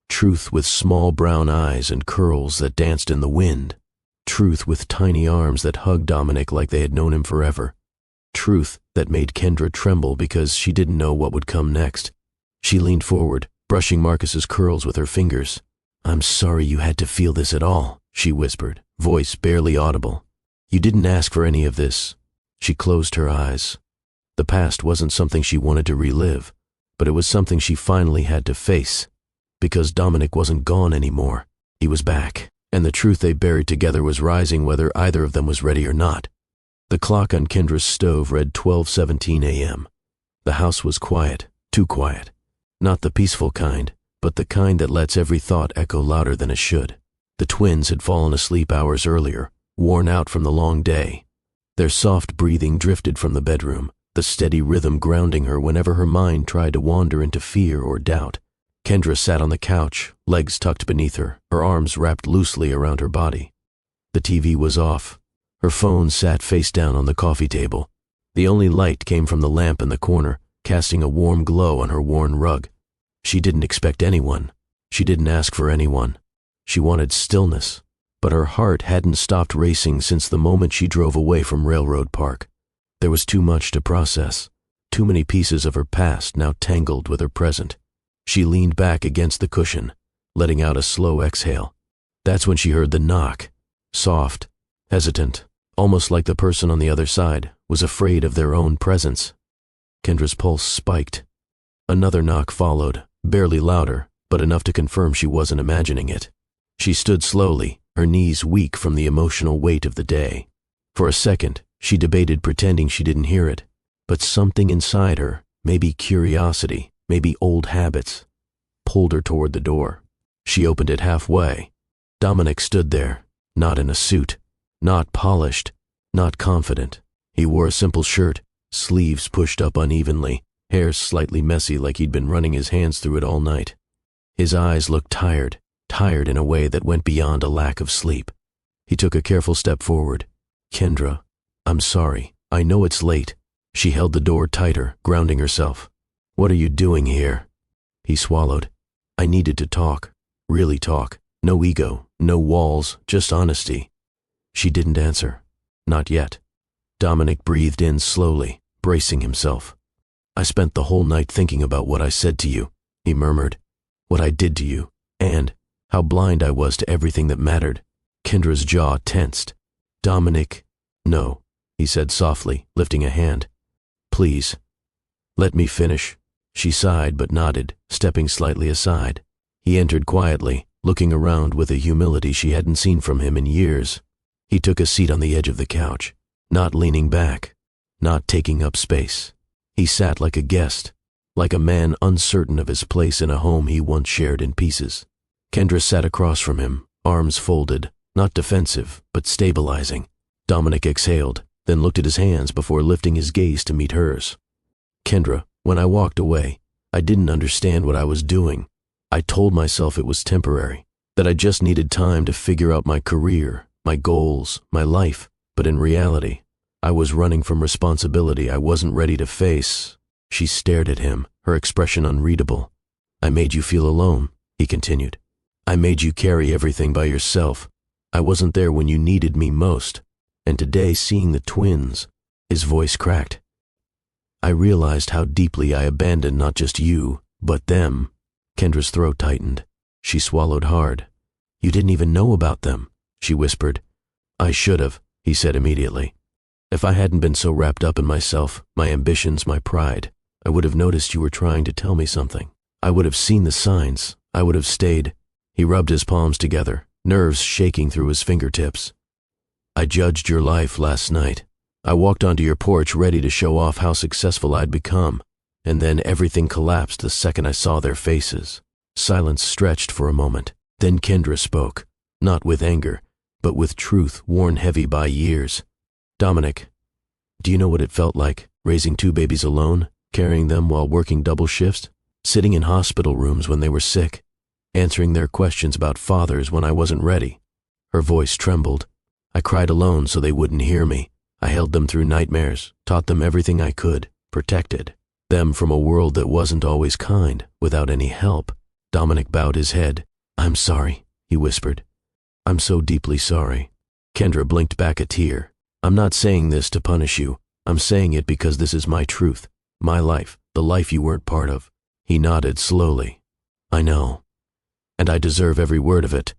Speaker 1: Truth with small brown eyes and curls that danced in the wind. Truth with tiny arms that hugged Dominic like they had known him forever. Truth that made Kendra tremble because she didn't know what would come next. She leaned forward, brushing Marcus's curls with her fingers. "I'm sorry you had to feel this at all," she whispered, voice barely audible. "You didn't ask for any of this." She closed her eyes. The past wasn't something she wanted to relive, but it was something she finally had to face. Because Dominic wasn't gone anymore. He was back, and the truth they buried together was rising whether either of them was ready or not. The clock on Kendra's stove read 12:17 a.m. The house was quiet, too quiet. Not the peaceful kind, but the kind that lets every thought echo louder than it should. The twins had fallen asleep hours earlier, worn out from the long day. Their soft breathing drifted from the bedroom, the steady rhythm grounding her whenever her mind tried to wander into fear or doubt. Kendra sat on the couch, legs tucked beneath her, her arms wrapped loosely around her body. The TV was off. Her phone sat face down on the coffee table. The only light came from the lamp in the corner, casting a warm glow on her worn rug. She didn't expect anyone. She didn't ask for anyone. She wanted stillness, but her heart hadn't stopped racing since the moment she drove away from Railroad Park. There was too much to process, too many pieces of her past now tangled with her present. She leaned back against the cushion, letting out a slow exhale. That's when she heard the knock, soft, hesitant, almost like the person on the other side was afraid of their own presence. Kendra's pulse spiked. Another knock followed, barely louder, but enough to confirm she wasn't imagining it. She stood slowly, her knees weak from the emotional weight of the day. For a second, she debated pretending she didn't hear it, but something inside her, maybe curiosity, maybe old habits, pulled her toward the door. She opened it halfway. Dominic stood there, not in a suit, not polished, not confident. He wore a simple shirt, sleeves pushed up unevenly, hair slightly messy like he'd been running his hands through it all night. His eyes looked tired in a way that went beyond a lack of sleep. He took a careful step forward. "Kendra, I'm sorry. I know it's late." She held the door tighter, grounding herself. "What are you doing here?" He swallowed. "I needed to talk. Really talk. No ego, no walls, just honesty." She didn't answer. Not yet. Dominic breathed in slowly, bracing himself. "I spent the whole night thinking about what I said to you," he murmured. "What I did to you, and how blind I was to everything that mattered." Kendra's jaw tensed. "Dominic, no," he said softly, lifting a hand. "Please, let me finish." She sighed but nodded, stepping slightly aside. He entered quietly, looking around with a humility she hadn't seen from him in years. He took a seat on the edge of the couch, not leaning back, not taking up space. He sat like a guest, like a man uncertain of his place in a home he once shared in pieces. Kendra sat across from him, arms folded, not defensive, but stabilizing. Dominic exhaled, then looked at his hands before lifting his gaze to meet hers. Kendra, when I walked away, I didn't understand what I was doing. I told myself it was temporary, that I just needed time to figure out my career, my goals, my life, but in reality, I was running from responsibility I wasn't ready to face. She stared at him, her expression unreadable. I made you feel alone, he continued. I made you carry everything by yourself. I wasn't there when you needed me most. And today, seeing the twins, his voice cracked. I realized how deeply I abandoned not just you, but them. Kendra's throat tightened. She swallowed hard. You didn't even know about them, she whispered. I should have, he said immediately. If I hadn't been so wrapped up in myself, my ambitions, my pride, I would have noticed you were trying to tell me something. I would have seen the signs. I would have stayed. He rubbed his palms together, nerves shaking through his fingertips. I judged your life last night. I walked onto your porch ready to show off how successful I'd become, and then everything collapsed the second I saw their faces. Silence stretched for a moment. Then Kendra spoke, not with anger, but with truth worn heavy by years. Dominic, do you know what it felt like, raising 2 babies alone, carrying them while working double shifts, sitting in hospital rooms when they were sick, answering their questions about fathers when I wasn't ready? Her voice trembled. I cried alone so they wouldn't hear me. I held them through nightmares, taught them everything I could, protected them from a world that wasn't always kind, without any help. Dominic bowed his head. I'm sorry, he whispered. I'm so deeply sorry. Kendra blinked back a tear. I'm not saying this to punish you. I'm saying it because this is my truth, my life, the life you weren't part of. He nodded slowly. I know. And I deserve every word of it.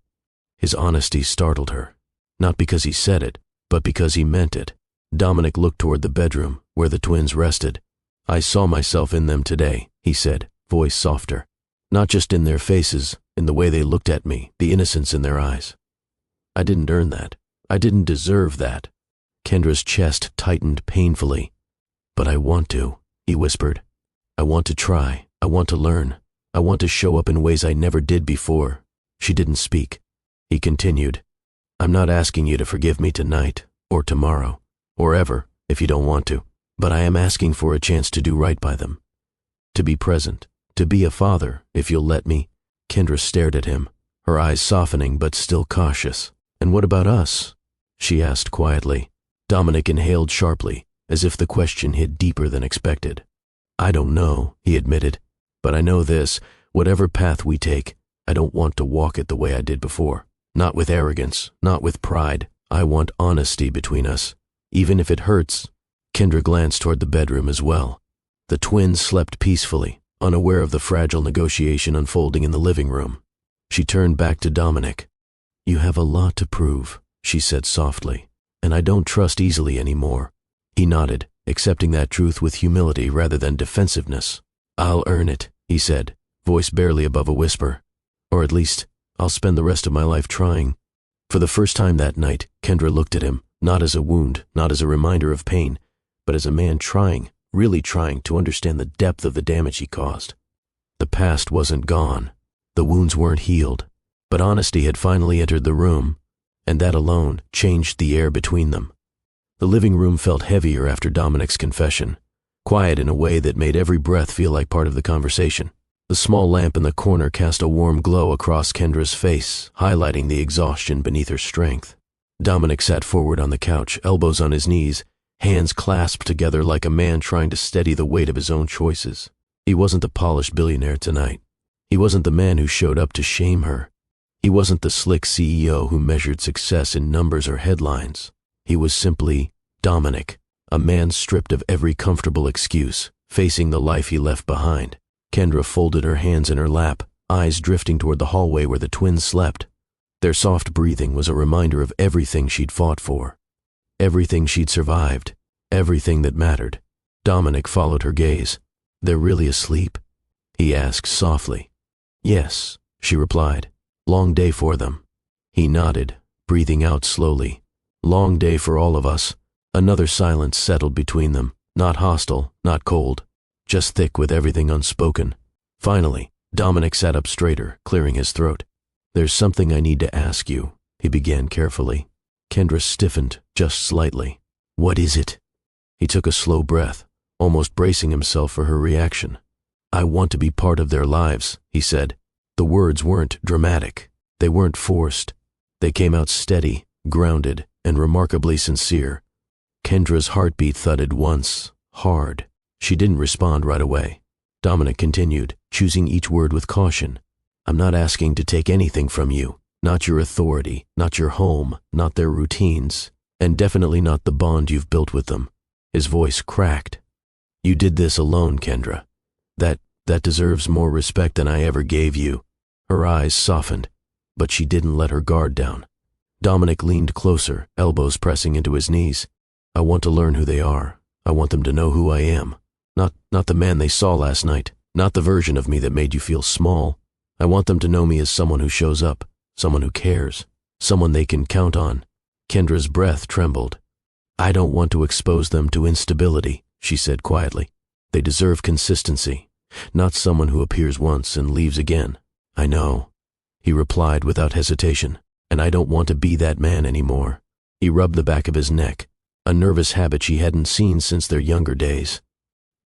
Speaker 1: His honesty startled her. Not because he said it, but because he meant it. Dominic looked toward the bedroom, where the twins rested. I saw myself in them today, he said, voice softer. Not just in their faces, in the way they looked at me, the innocence in their eyes. I didn't earn that. I didn't deserve that. Kendra's chest tightened painfully. But I want to, he whispered. I want to try. I want to learn. I want to show up in ways I never did before. She didn't speak. He continued. I'm not asking you to forgive me tonight, or tomorrow, or ever, if you don't want to, but I am asking for a chance to do right by them. To be present, to be a father, if you'll let me. Kendra stared at him, her eyes softening but still cautious. And what about us? She asked quietly. Dominic inhaled sharply, as if the question hit deeper than expected. I don't know, he admitted, but I know this, whatever path we take, I don't want to walk it the way I did before. Not with arrogance, not with pride. I want honesty between us, even if it hurts. Kendra glanced toward the bedroom as well. The twins slept peacefully, unaware of the fragile negotiation unfolding in the living room. She turned back to Dominic. You have a lot to prove, she said softly, and I don't trust easily anymore. He nodded, accepting that truth with humility rather than defensiveness. I'll earn it, he said, voice barely above a whisper. Or at least, I'll spend the rest of my life trying. For the first time that night, Kendra looked at him, not as a wound, not as a reminder of pain, but as a man trying, really trying to understand the depth of the damage he caused. The past wasn't gone. The wounds weren't healed, but honesty had finally entered the room, and that alone changed the air between them. The living room felt heavier after Dominic's confession, quiet in a way that made every breath feel like part of the conversation. The small lamp in the corner cast a warm glow across Kendra's face, highlighting the exhaustion beneath her strength. Dominic sat forward on the couch, elbows on his knees, hands clasped together like a man trying to steady the weight of his own choices. He wasn't the polished billionaire tonight. He wasn't the man who showed up to shame her. He wasn't the slick CEO who measured success in numbers or headlines. He was simply Dominic, a man stripped of every comfortable excuse, facing the life he left behind. Kendra folded her hands in her lap, eyes drifting toward the hallway where the twins slept. Their soft breathing was a reminder of everything she'd fought for, everything she'd survived, everything that mattered. Dominic followed her gaze. They're really asleep? He asked softly. Yes, she replied. Long day for them. He nodded, breathing out slowly. Long day for all of us. Another silence settled between them, Not hostile, not cold, just thick with everything unspoken. Finally, Dominic sat up straighter, clearing his throat. "There's something I need to ask you," he began carefully. Kendra stiffened, just slightly. "What is it?" He took a slow breath, almost bracing himself for her reaction. "I want to be part of their lives," he said. The words weren't dramatic. They weren't forced. They came out steady, grounded, and remarkably sincere. Kendra's heartbeat thudded once, hard. She didn't respond right away. Dominic continued, choosing each word with caution. "I'm not asking to take anything from you. Not your authority, not your home, not their routines, and definitely not the bond you've built with them." His voice cracked. "You did this alone, Kendra. That deserves more respect than I ever gave you." Her eyes softened, but she didn't let her guard down. Dominic leaned closer, elbows pressing into his knees. "I want to learn who they are. I want them to know who I am. Not the man they saw last night, not the version of me that made you feel small. I want them to know me as someone who shows up, someone who cares, someone they can count on." Kendra's breath trembled. "I don't want to expose them to instability," she said quietly. "They deserve consistency, not someone who appears once and leaves again." "I know," he replied without hesitation, "and I don't want to be that man anymore." He rubbed the back of his neck, a nervous habit she hadn't seen since their younger days.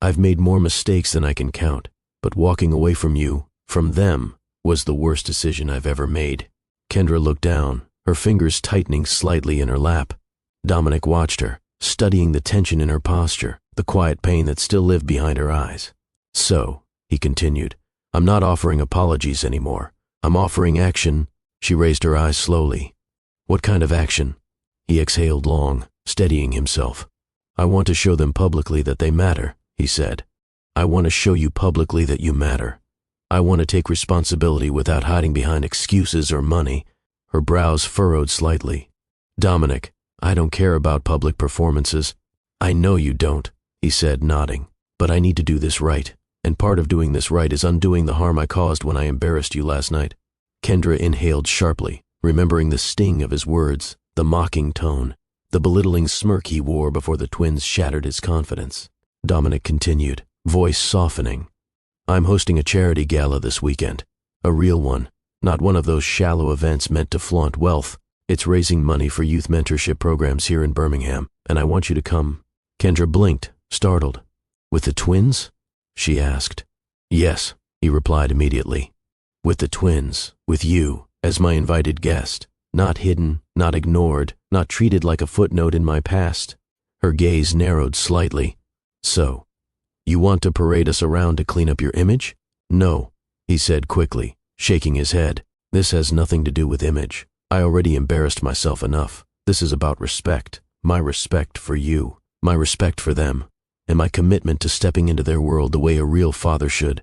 Speaker 1: "I've made more mistakes than I can count, but walking away from you, from them, was the worst decision I've ever made." Kendra looked down, her fingers tightening slightly in her lap. Dominic watched her, studying the tension in her posture, the quiet pain that still lived behind her eyes. "So," he continued, "I'm not offering apologies anymore. I'm offering action." She raised her eyes slowly. "What kind of action?" He exhaled long, steadying himself. "I want to show them publicly that they matter," he said. "I want to show you publicly that you matter. I want to take responsibility without hiding behind excuses or money." Her brows furrowed slightly. "Dominic, I don't care about public performances." "I know you don't," he said, nodding. "But I need to do this right, and part of doing this right is undoing the harm I caused when I embarrassed you last night." Kendra inhaled sharply, remembering the sting of his words, the mocking tone, the belittling smirk he wore before the twins shattered his confidence. Dominic continued, voice softening. "I'm hosting a charity gala this weekend. A real one, not one of those shallow events meant to flaunt wealth. It's raising money for youth mentorship programs here in Birmingham, and I want you to come." Kendra blinked, startled. "With the twins?" she asked. "Yes," he replied immediately. "With the twins, with you, as my invited guest. Not hidden, not ignored, not treated like a footnote in my past." Her gaze narrowed slightly. "So, you want to parade us around to clean up your image?" "No," he said quickly, shaking his head. "This has nothing to do with image. I already embarrassed myself enough. This is about respect. My respect for you, my respect for them, and my commitment to stepping into their world the way a real father should."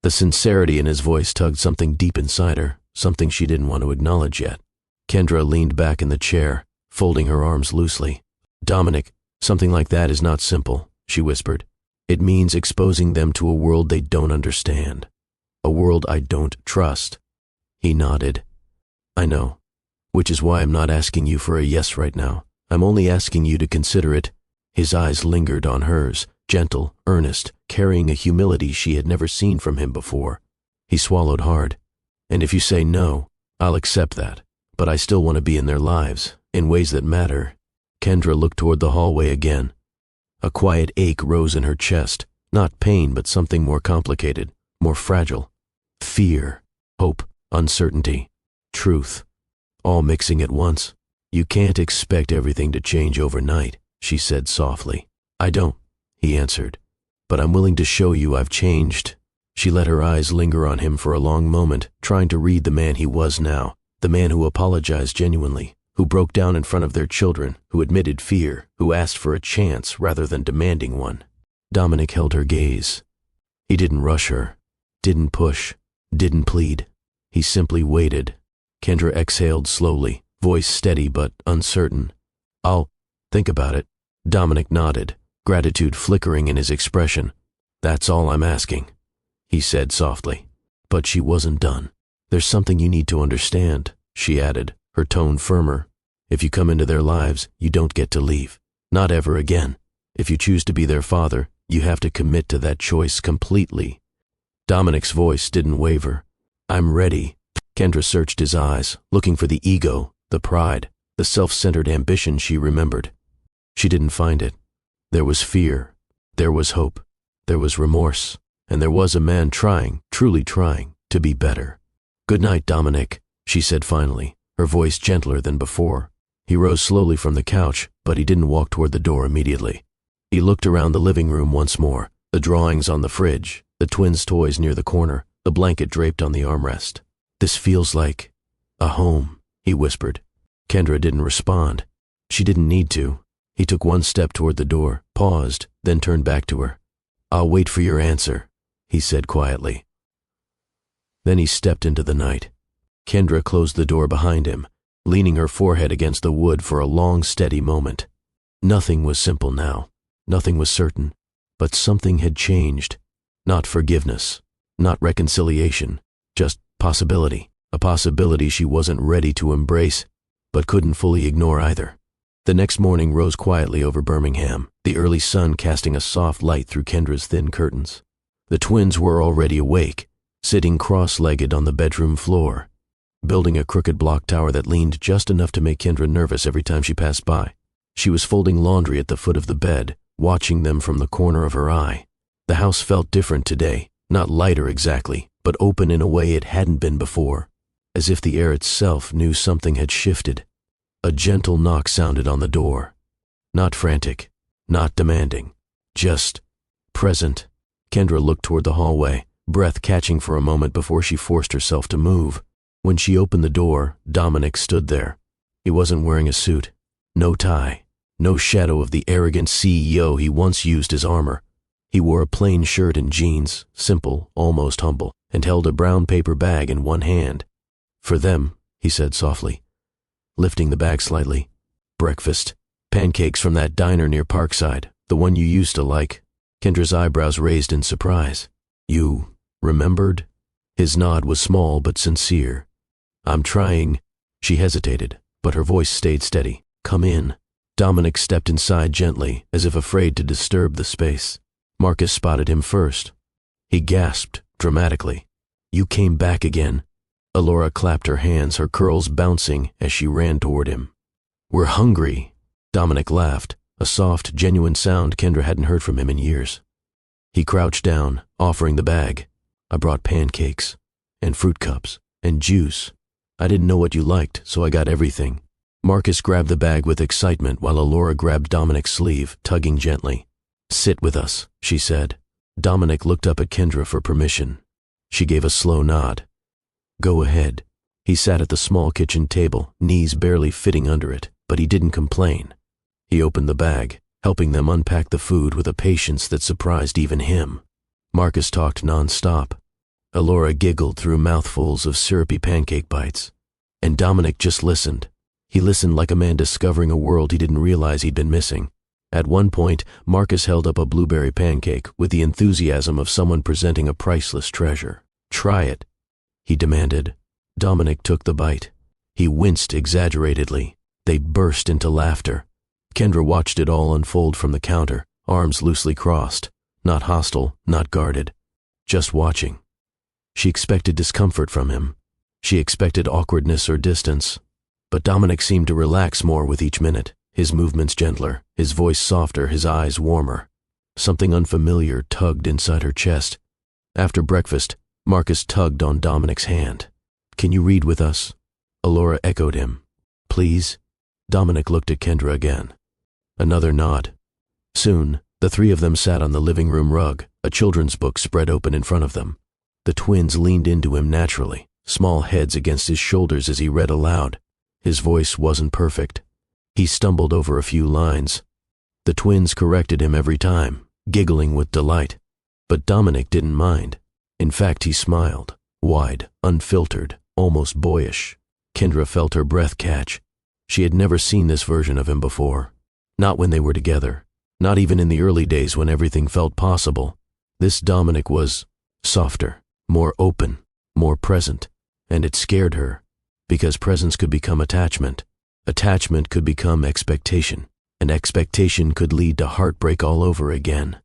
Speaker 1: The sincerity in his voice tugged something deep inside her, something she didn't want to acknowledge yet. Kendra leaned back in the chair, folding her arms loosely. "Dominic, something like that is not simple," she whispered. "It means exposing them to a world they don't understand. A world I don't trust." He nodded. "I know. Which is why I'm not asking you for a yes right now. I'm only asking you to consider it." His eyes lingered on hers, gentle, earnest, carrying a humility she had never seen from him before. He swallowed hard. "And if you say no, I'll accept that. But I still want to be in their lives, in ways that matter." Kendra looked toward the hallway again. A quiet ache rose in her chest, not pain but something more complicated, more fragile. Fear, hope, uncertainty, truth, all mixing at once. "You can't expect everything to change overnight," she said softly. "I don't," he answered, "but I'm willing to show you I've changed." She let her eyes linger on him for a long moment, trying to read the man he was now, the man who apologized genuinely, who broke down in front of their children, who admitted fear, who asked for a chance rather than demanding one. Dominic held her gaze. He didn't rush her, didn't push, didn't plead. He simply waited. Kendra exhaled slowly, voice steady but uncertain. "I'll think about it." Dominic nodded, gratitude flickering in his expression. "That's all I'm asking," he said softly. But she wasn't done. "There's something you need to understand," she added, her tone firmer. "If you come into their lives, you don't get to leave. Not ever again." If you choose to be their father, you have to commit to that choice completely. Dominic's voice didn't waver. I'm ready. Kendra searched his eyes, looking for the ego, the pride, the self-centered ambition she remembered. She didn't find it. There was fear. There was hope. There was remorse. And there was a man trying, truly trying, to be better. Good night, Dominic, she said finally, her voice gentler than before. He rose slowly from the couch, but he didn't walk toward the door immediately. He looked around the living room once more, the drawings on the fridge, the twins' toys near the corner, the blanket draped on the armrest. This feels like a home, he whispered. Kendra didn't respond. She didn't need to. He took one step toward the door, paused, then turned back to her. I'll wait for your answer, he said quietly. Then he stepped into the night. Kendra closed the door behind him, leaning her forehead against the wood for a long, steady moment. Nothing was simple now. Nothing was certain. But something had changed. Not forgiveness. Not reconciliation. Just possibility. A possibility she wasn't ready to embrace, but couldn't fully ignore either. The next morning rose quietly over Birmingham, the early sun casting a soft light through Kendra's thin curtains. The twins were already awake, sitting cross-legged on the bedroom floor, building a crooked block tower that leaned just enough to make Kendra nervous every time she passed by. She was folding laundry at the foot of the bed, watching them from the corner of her eye. The house felt different today, not lighter exactly, but open in a way it hadn't been before, as if the air itself knew something had shifted. A gentle knock sounded on the door. Not frantic, not demanding, just present. Kendra looked toward the hallway, breath catching for a moment before she forced herself to move. When she opened the door, Dominic stood there. He wasn't wearing a suit, no tie, no shadow of the arrogant CEO he once used as armor. He wore a plain shirt and jeans, simple, almost humble, and held a brown paper bag in one hand. For them, he said softly, lifting the bag slightly. Breakfast. Pancakes from that diner near Parkside, the one you used to like. Kendra's eyebrows raised in surprise. You remembered? His nod was small but sincere. I'm trying. She hesitated, but her voice stayed steady. Come in. Dominic stepped inside gently, as if afraid to disturb the space. Marcus spotted him first. He gasped dramatically. You came back again. Alora clapped her hands, her curls bouncing as she ran toward him. We're hungry. Dominic laughed, a soft, genuine sound Kendra hadn't heard from him in years. He crouched down, offering the bag. I brought pancakes, and fruit cups, and juice. I didn't know what you liked, so I got everything. Marcus grabbed the bag with excitement while Alora grabbed Dominic's sleeve, tugging gently. Sit with us, she said. Dominic looked up at Kendra for permission. She gave a slow nod. Go ahead. He sat at the small kitchen table, knees barely fitting under it, but he didn't complain. He opened the bag, helping them unpack the food with a patience that surprised even him. Marcus talked non-stop. Alora giggled through mouthfuls of syrupy pancake bites. And Dominic just listened. He listened like a man discovering a world he didn't realize he'd been missing. At one point, Marcus held up a blueberry pancake with the enthusiasm of someone presenting a priceless treasure. Try it, he demanded. Dominic took the bite. He winced exaggeratedly. They burst into laughter. Kendra watched it all unfold from the counter, arms loosely crossed, not hostile, not guarded, just watching. She expected discomfort from him. She expected awkwardness or distance. But Dominic seemed to relax more with each minute, his movements gentler, his voice softer, his eyes warmer. Something unfamiliar tugged inside her chest. After breakfast, Marcus tugged on Dominic's hand. Can you read with us? Alora echoed him. Please? Dominic looked at Kendra again. Another nod. Soon, the three of them sat on the living room rug, a children's book spread open in front of them. The twins leaned into him naturally, small heads against his shoulders as he read aloud. His voice wasn't perfect. He stumbled over a few lines. The twins corrected him every time, giggling with delight. But Dominic didn't mind. In fact, he smiled, wide, unfiltered, almost boyish. Kendra felt her breath catch. She had never seen this version of him before. Not when they were together. Not even in the early days when everything felt possible. This Dominic was softer, more open, more present. And it scared her. Because presence could become attachment. Attachment could become expectation. and expectation could lead to heartbreak all over again.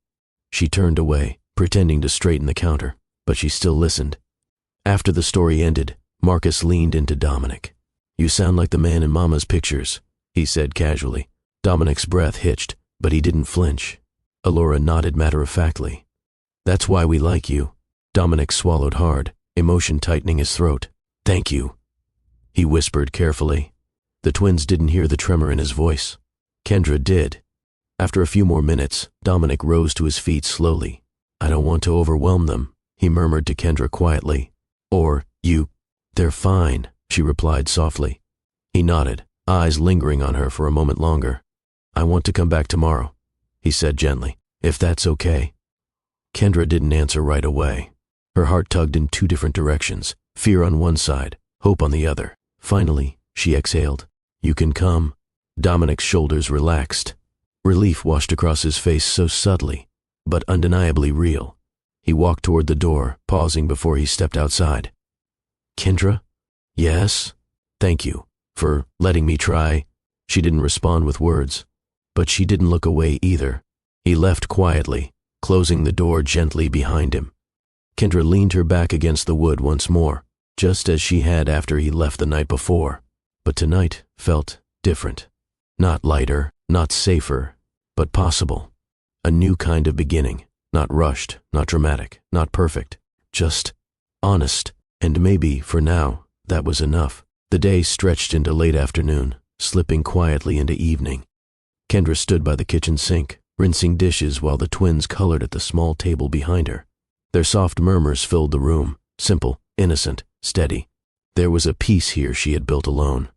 Speaker 1: She turned away, pretending to straighten the counter, but she still listened. After the story ended, Marcus leaned into Dominic. "You sound like the man in Mama's pictures," he said casually. Dominic's breath hitched, but he didn't flinch. Alora nodded matter-of-factly. "That's why we like you." Dominic swallowed hard, emotion tightening his throat. "Thank you," he whispered carefully. The twins didn't hear the tremor in his voice. Kendra did. After a few more minutes, Dominic rose to his feet slowly. "I don't want to overwhelm them," he murmured to Kendra quietly. "They're fine," she replied softly. He nodded, eyes lingering on her for a moment longer. "I want to come back tomorrow," he said gently, "if that's okay." Kendra didn't answer right away. Her heart tugged in two different directions, fear on one side, hope on the other. Finally, she exhaled. "You can come." Dominic's shoulders relaxed. Relief washed across his face so subtly, but undeniably real. He walked toward the door, pausing before he stepped outside. "Kendra?" "Yes?" "Thank you for letting me try." She didn't respond with words, but she didn't look away either. He left quietly, closing the door gently behind him. Kendra leaned her back against the wood once more, just as she had after he left the night before. But tonight felt different. Not lighter, not safer, but possible. A new kind of beginning, not rushed, not dramatic, not perfect, just honest. And maybe, for now, that was enough. The day stretched into late afternoon, slipping quietly into evening. Kendra stood by the kitchen sink, rinsing dishes while the twins colored at the small table behind her. Their soft murmurs filled the room, simple, innocent, steady. There was a peace here she had built alone.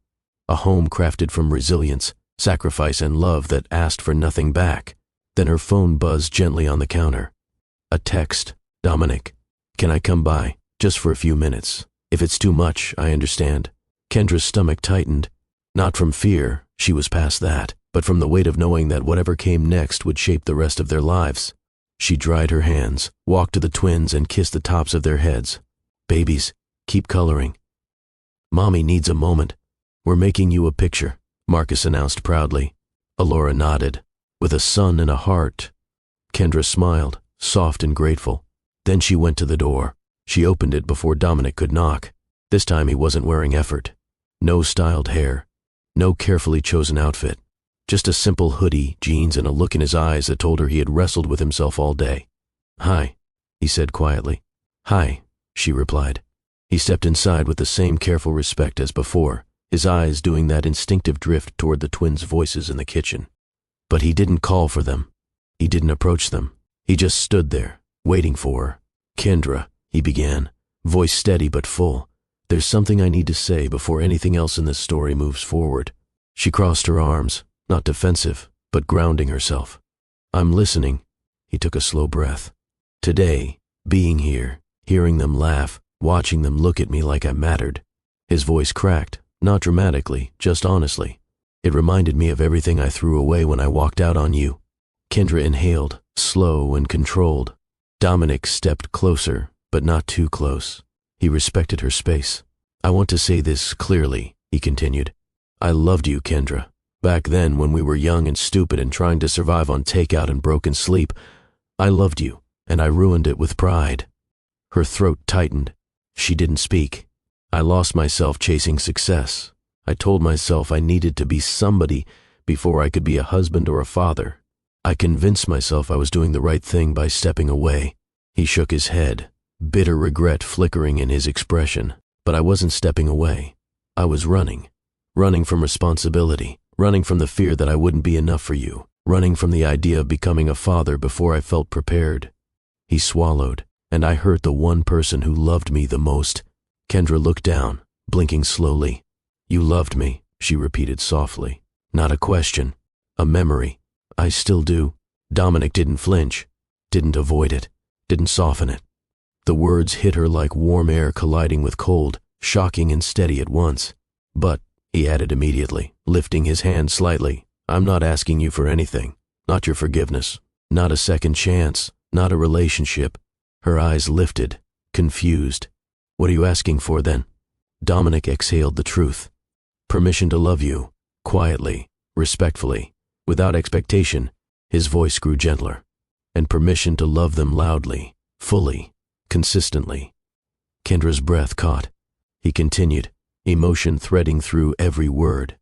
Speaker 1: A home crafted from resilience, sacrifice, and love that asked for nothing back. Then her phone buzzed gently on the counter. A text. "Dominic, can I come by? Just for a few minutes. If it's too much, I understand." Kendra's stomach tightened. Not from fear, she was past that, but from the weight of knowing that whatever came next would shape the rest of their lives. She dried her hands, walked to the twins, and kissed the tops of their heads. "Babies, keep coloring. Mommy needs a moment. We're making you a picture," Marcus announced proudly. Alora nodded. "With a son and a heart." Kendra smiled, soft and grateful. Then she went to the door. She opened it before Dominic could knock. This time he wasn't wearing effort. No styled hair. No carefully chosen outfit. Just a simple hoodie, jeans, and a look in his eyes that told her he had wrestled with himself all day. "Hi," he said quietly. "Hi," she replied. He stepped inside with the same careful respect as before, his eyes doing that instinctive drift toward the twins' voices in the kitchen. But he didn't call for them. He didn't approach them. He just stood there, waiting for her. "Kendra," he began, voice steady but full. "There's something I need to say before anything else in this story moves forward." She crossed her arms, not defensive, but grounding herself. "I'm listening." He took a slow breath. "Today, being here, hearing them laugh, watching them look at me like I mattered." His voice cracked, not dramatically, just honestly. "It reminded me of everything I threw away when I walked out on you." Kendra inhaled, slow and controlled. Dominic stepped closer, but not too close. He respected her space. "I want to say this clearly," he continued. "I loved you, Kendra. Back then, when we were young and stupid and trying to survive on takeout and broken sleep, I loved you, and I ruined it with pride." Her throat tightened. She didn't speak. "I lost myself chasing success. I told myself I needed to be somebody before I could be a husband or a father. I convinced myself I was doing the right thing by stepping away." He shook his head, bitter regret flickering in his expression. "But I wasn't stepping away. I was running. Running from responsibility. Running from the fear that I wouldn't be enough for you. Running from the idea of becoming a father before I felt prepared." He swallowed, and I hurt the one person who loved me the most. Kendra looked down, blinking slowly. "You loved me," she repeated softly. "Not a question. A memory. I still do." Dominic didn't flinch, didn't avoid it, didn't soften it. The words hit her like warm air colliding with cold, shocking and steady at once. "But," he added immediately, lifting his hand slightly, "I'm not asking you for anything. Not your forgiveness. Not a second chance. Not a relationship." Her eyes lifted, confused. "What are you asking for then?" Dominic exhaled the truth. "Permission to love you, quietly, respectfully, Without expectation, his voice grew gentler, and permission to love them loudly, fully, consistently. Kendra's breath caught. He continued, emotion threading through every word.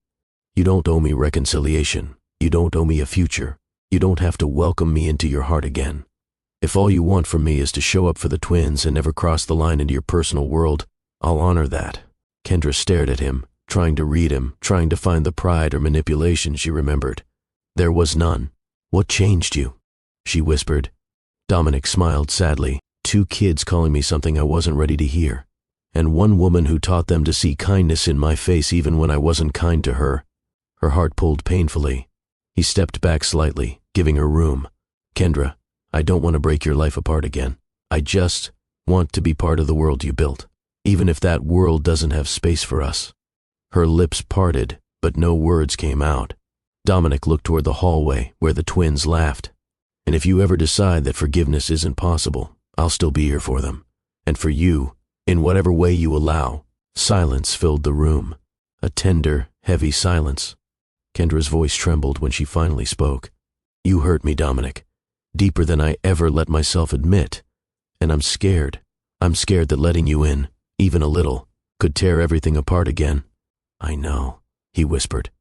Speaker 1: You don't owe me reconciliation. You don't owe me a future. You don't have to welcome me into your heart again. If all you want from me is to show up for the twins and never cross the line into your personal world, I'll honor that. Kendra stared at him, trying to read him, trying to find the pride or manipulation she remembered. There was none. What changed you? She whispered. Dominic smiled sadly. 2 kids calling me something I wasn't ready to hear. And 1 woman who taught them to see kindness in my face even when I wasn't kind to her. Her heart pulled painfully. He stepped back slightly, giving her room. Kendra, I don't want to break your life apart again. I just want to be part of the world you built, even if that world doesn't have space for us. Her lips parted, but no words came out. Dominic looked toward the hallway where the twins laughed. And if you ever decide that forgiveness isn't possible, I'll still be here for them. And for you, in whatever way you allow. Silence filled the room. A tender, heavy silence. Kendra's voice trembled when she finally spoke. You hurt me, Dominic. Deeper than I ever let myself admit. And I'm scared. I'm scared that letting you in, even a little, could tear everything apart again. I know, he whispered.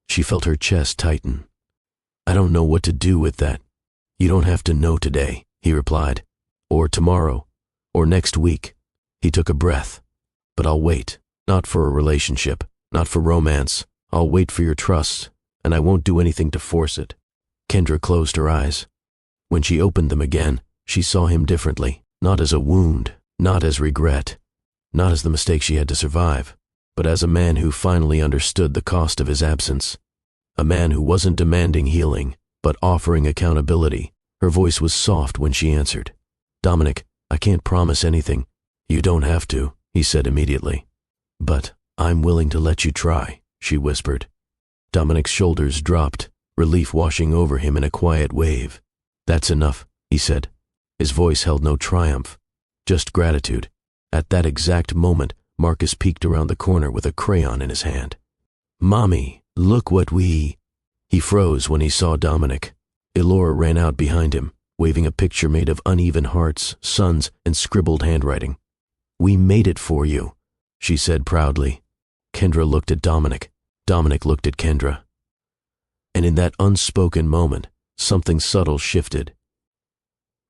Speaker 1: She felt her chest tighten. I don't know what to do with that. You don't have to know today, he replied. Or tomorrow. Or next week. He took a breath. But I'll wait. Not for a relationship. Not for romance. I'll wait for your trust. And I won't do anything to force it. Kendra closed her eyes. When she opened them again, she saw him differently. Not as a wound. Not as regret. Not as the mistake she had to survive. But as a man who finally understood the cost of his absence. A man who wasn't demanding healing, but offering accountability. Her voice was soft when she answered. Dominic, I can't promise anything. You don't have to, he said immediately. But I'm willing to let you try, she whispered. Dominic's shoulders dropped, relief washing over him in a quiet wave. That's enough, he said. His voice held no triumph, just gratitude. At that exact moment, Marcus peeked around the corner with a crayon in his hand. Mommy, look what we... He froze when he saw Dominic. Elora ran out behind him, waving a picture made of uneven hearts, suns, and scribbled handwriting. We made it for you, she said proudly. Kendra looked at Dominic. Dominic looked at Kendra. And in that unspoken moment, something subtle shifted.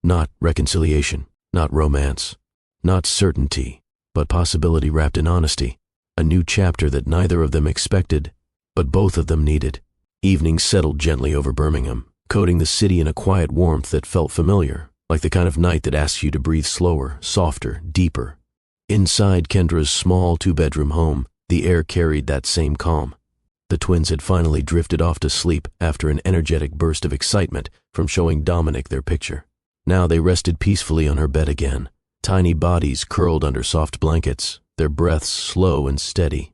Speaker 1: Not reconciliation, not romance, not certainty, but possibility wrapped in honesty. A new chapter that neither of them expected, but both of them needed. Evening settled gently over Birmingham, coating the city in a quiet warmth that felt familiar, like the kind of night that asks you to breathe slower, softer, deeper. Inside Kendra's small 2-bedroom home, the air carried that same calm. The twins had finally drifted off to sleep after an energetic burst of excitement from showing Dominic their picture. Now they rested peacefully on her bed again, tiny bodies curled under soft blankets, their breaths slow and steady.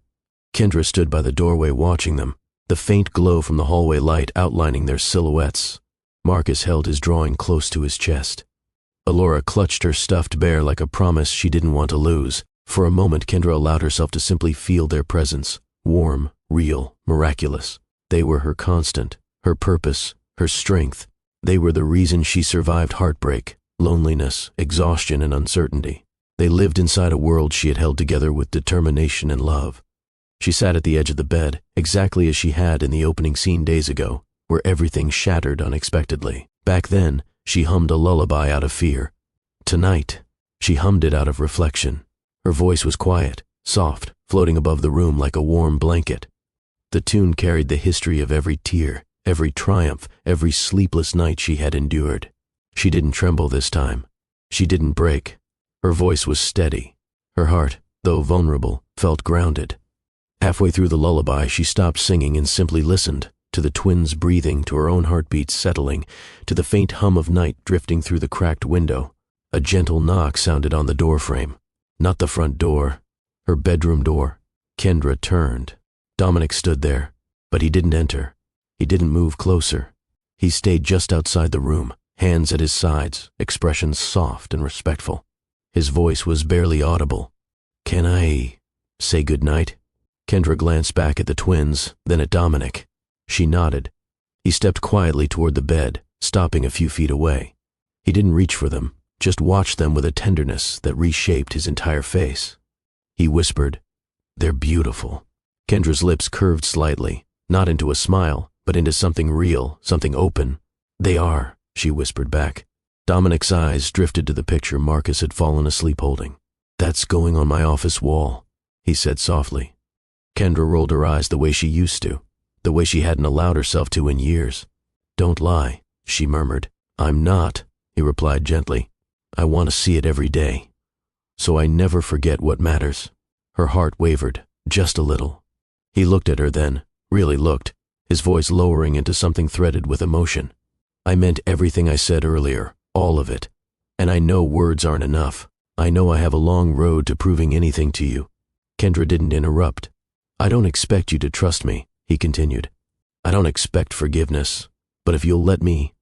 Speaker 1: Kendra stood by the doorway watching them, the faint glow from the hallway light outlining their silhouettes. Marcus held his drawing close to his chest. Elora clutched her stuffed bear like a promise she didn't want to lose. For a moment, Kendra allowed herself to simply feel their presence. Warm, real, miraculous. They were her constant, her purpose, her strength. They were the reason she survived heartbreak, loneliness, exhaustion, and uncertainty. They lived inside a world she had held together with determination and love. She sat at the edge of the bed, exactly as she had in the opening scene days ago, where everything shattered unexpectedly. Back then, she hummed a lullaby out of fear. Tonight, she hummed it out of reflection. Her voice was quiet, soft, floating above the room like a warm blanket. The tune carried the history of every tear, every triumph, every sleepless night she had endured. She didn't tremble this time. She didn't break. Her voice was steady. Her heart, though vulnerable, felt grounded. Halfway through the lullaby, she stopped singing and simply listened, to the twins' breathing, to her own heartbeats settling, to the faint hum of night drifting through the cracked window. A gentle knock sounded on the doorframe. Not the front door, her bedroom door. Kendra turned. Dominic stood there, but he didn't enter. He didn't move closer. He stayed just outside the room, hands at his sides, expressions soft and respectful. His voice was barely audible. Can I say goodnight? Kendra glanced back at the twins, then at Dominic. She nodded. He stepped quietly toward the bed, stopping a few feet away. He didn't reach for them, just watched them with a tenderness that reshaped his entire face. He whispered, "They're beautiful." Kendra's lips curved slightly, not into a smile, but into something real, something open. "They are," she whispered back. Dominic's eyes drifted to the picture Marcus had fallen asleep holding. "That's going on my office wall," he said softly. Kendra rolled her eyes the way she used to, the way she hadn't allowed herself to in years. "Don't lie," she murmured. "I'm not," he replied gently. "I want to see it every day, so I never forget what matters." Her heart wavered, just a little. He looked at her then, really looked, his voice lowering into something threaded with emotion. "I meant everything I said earlier, all of it. And I know words aren't enough. I know I have a long road to proving anything to you." Kendra didn't interrupt. "I don't expect you to trust me," he continued. "I don't expect forgiveness, but if you'll let me,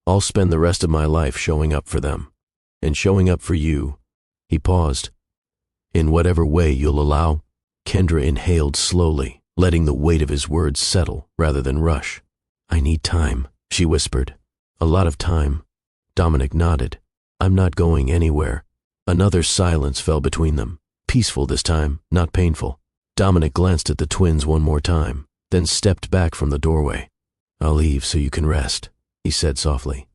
Speaker 1: I'll spend the rest of my life showing up for them. And showing up for you." He paused. "In whatever way you'll allow." Kendra inhaled slowly, letting the weight of his words settle rather than rush. "I need time," she whispered. "A lot of time." Dominic nodded. "I'm not going anywhere." Another silence fell between them, peaceful this time, not painful. Dominic glanced at the twins one more time, then stepped back from the doorway. "I'll leave so you can rest," he said softly.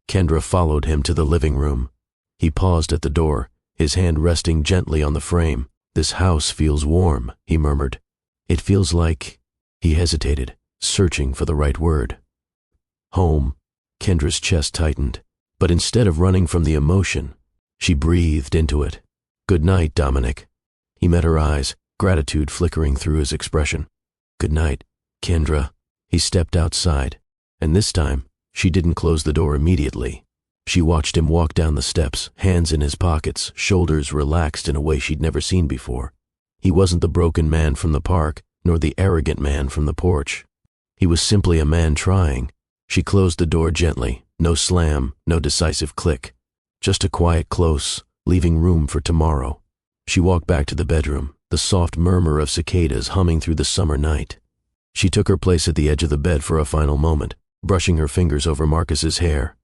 Speaker 1: Kendra followed him to the living room. He paused at the door, his hand resting gently on the frame. "This house feels warm," he murmured. "It feels like—" He hesitated, searching for the right word. "Home." Kendra's chest tightened, but instead of running from the emotion, she breathed into it. "Good night, Dominic." He met her eyes, gratitude flickering through his expression. "Good night, Kendra." He stepped outside, and this time, she didn't close the door immediately. She watched him walk down the steps, hands in his pockets, shoulders relaxed in a way she'd never seen before. He wasn't the broken man from the park, nor the arrogant man from the porch. He was simply a man trying. She closed the door gently, no slam, no decisive click. Just a quiet close, leaving room for tomorrow. She walked back to the bedroom, the soft murmur of cicadas humming through the summer night. She took her place at the edge of the bed for a final moment, brushing her fingers over Marcus's hair.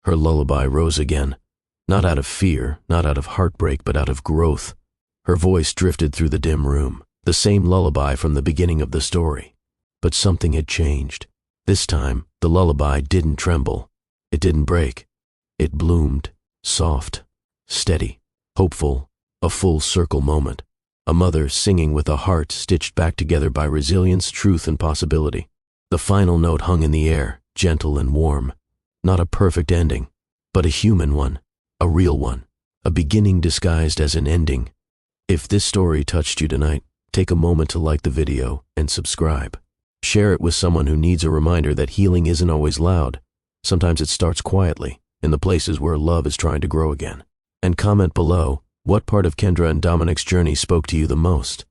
Speaker 1: Her lullaby rose again, not out of fear, not out of heartbreak, but out of growth. Her voice drifted through the dim room, the same lullaby from the beginning of the story. But something had changed. This time, the lullaby didn't tremble. It didn't break. It bloomed, soft, steady, hopeful, a full circle moment. A mother singing with a heart stitched back together by resilience, truth, and possibility. The final note hung in the air, gentle and warm. Not a perfect ending, but a human one, a real one, a beginning disguised as an ending. If this story touched you tonight, take a moment to like the video and subscribe. Share it with someone who needs a reminder that healing isn't always loud. Sometimes it starts quietly, in the places where love is trying to grow again. And comment below, what part of Kendra and Dominic's journey spoke to you the most?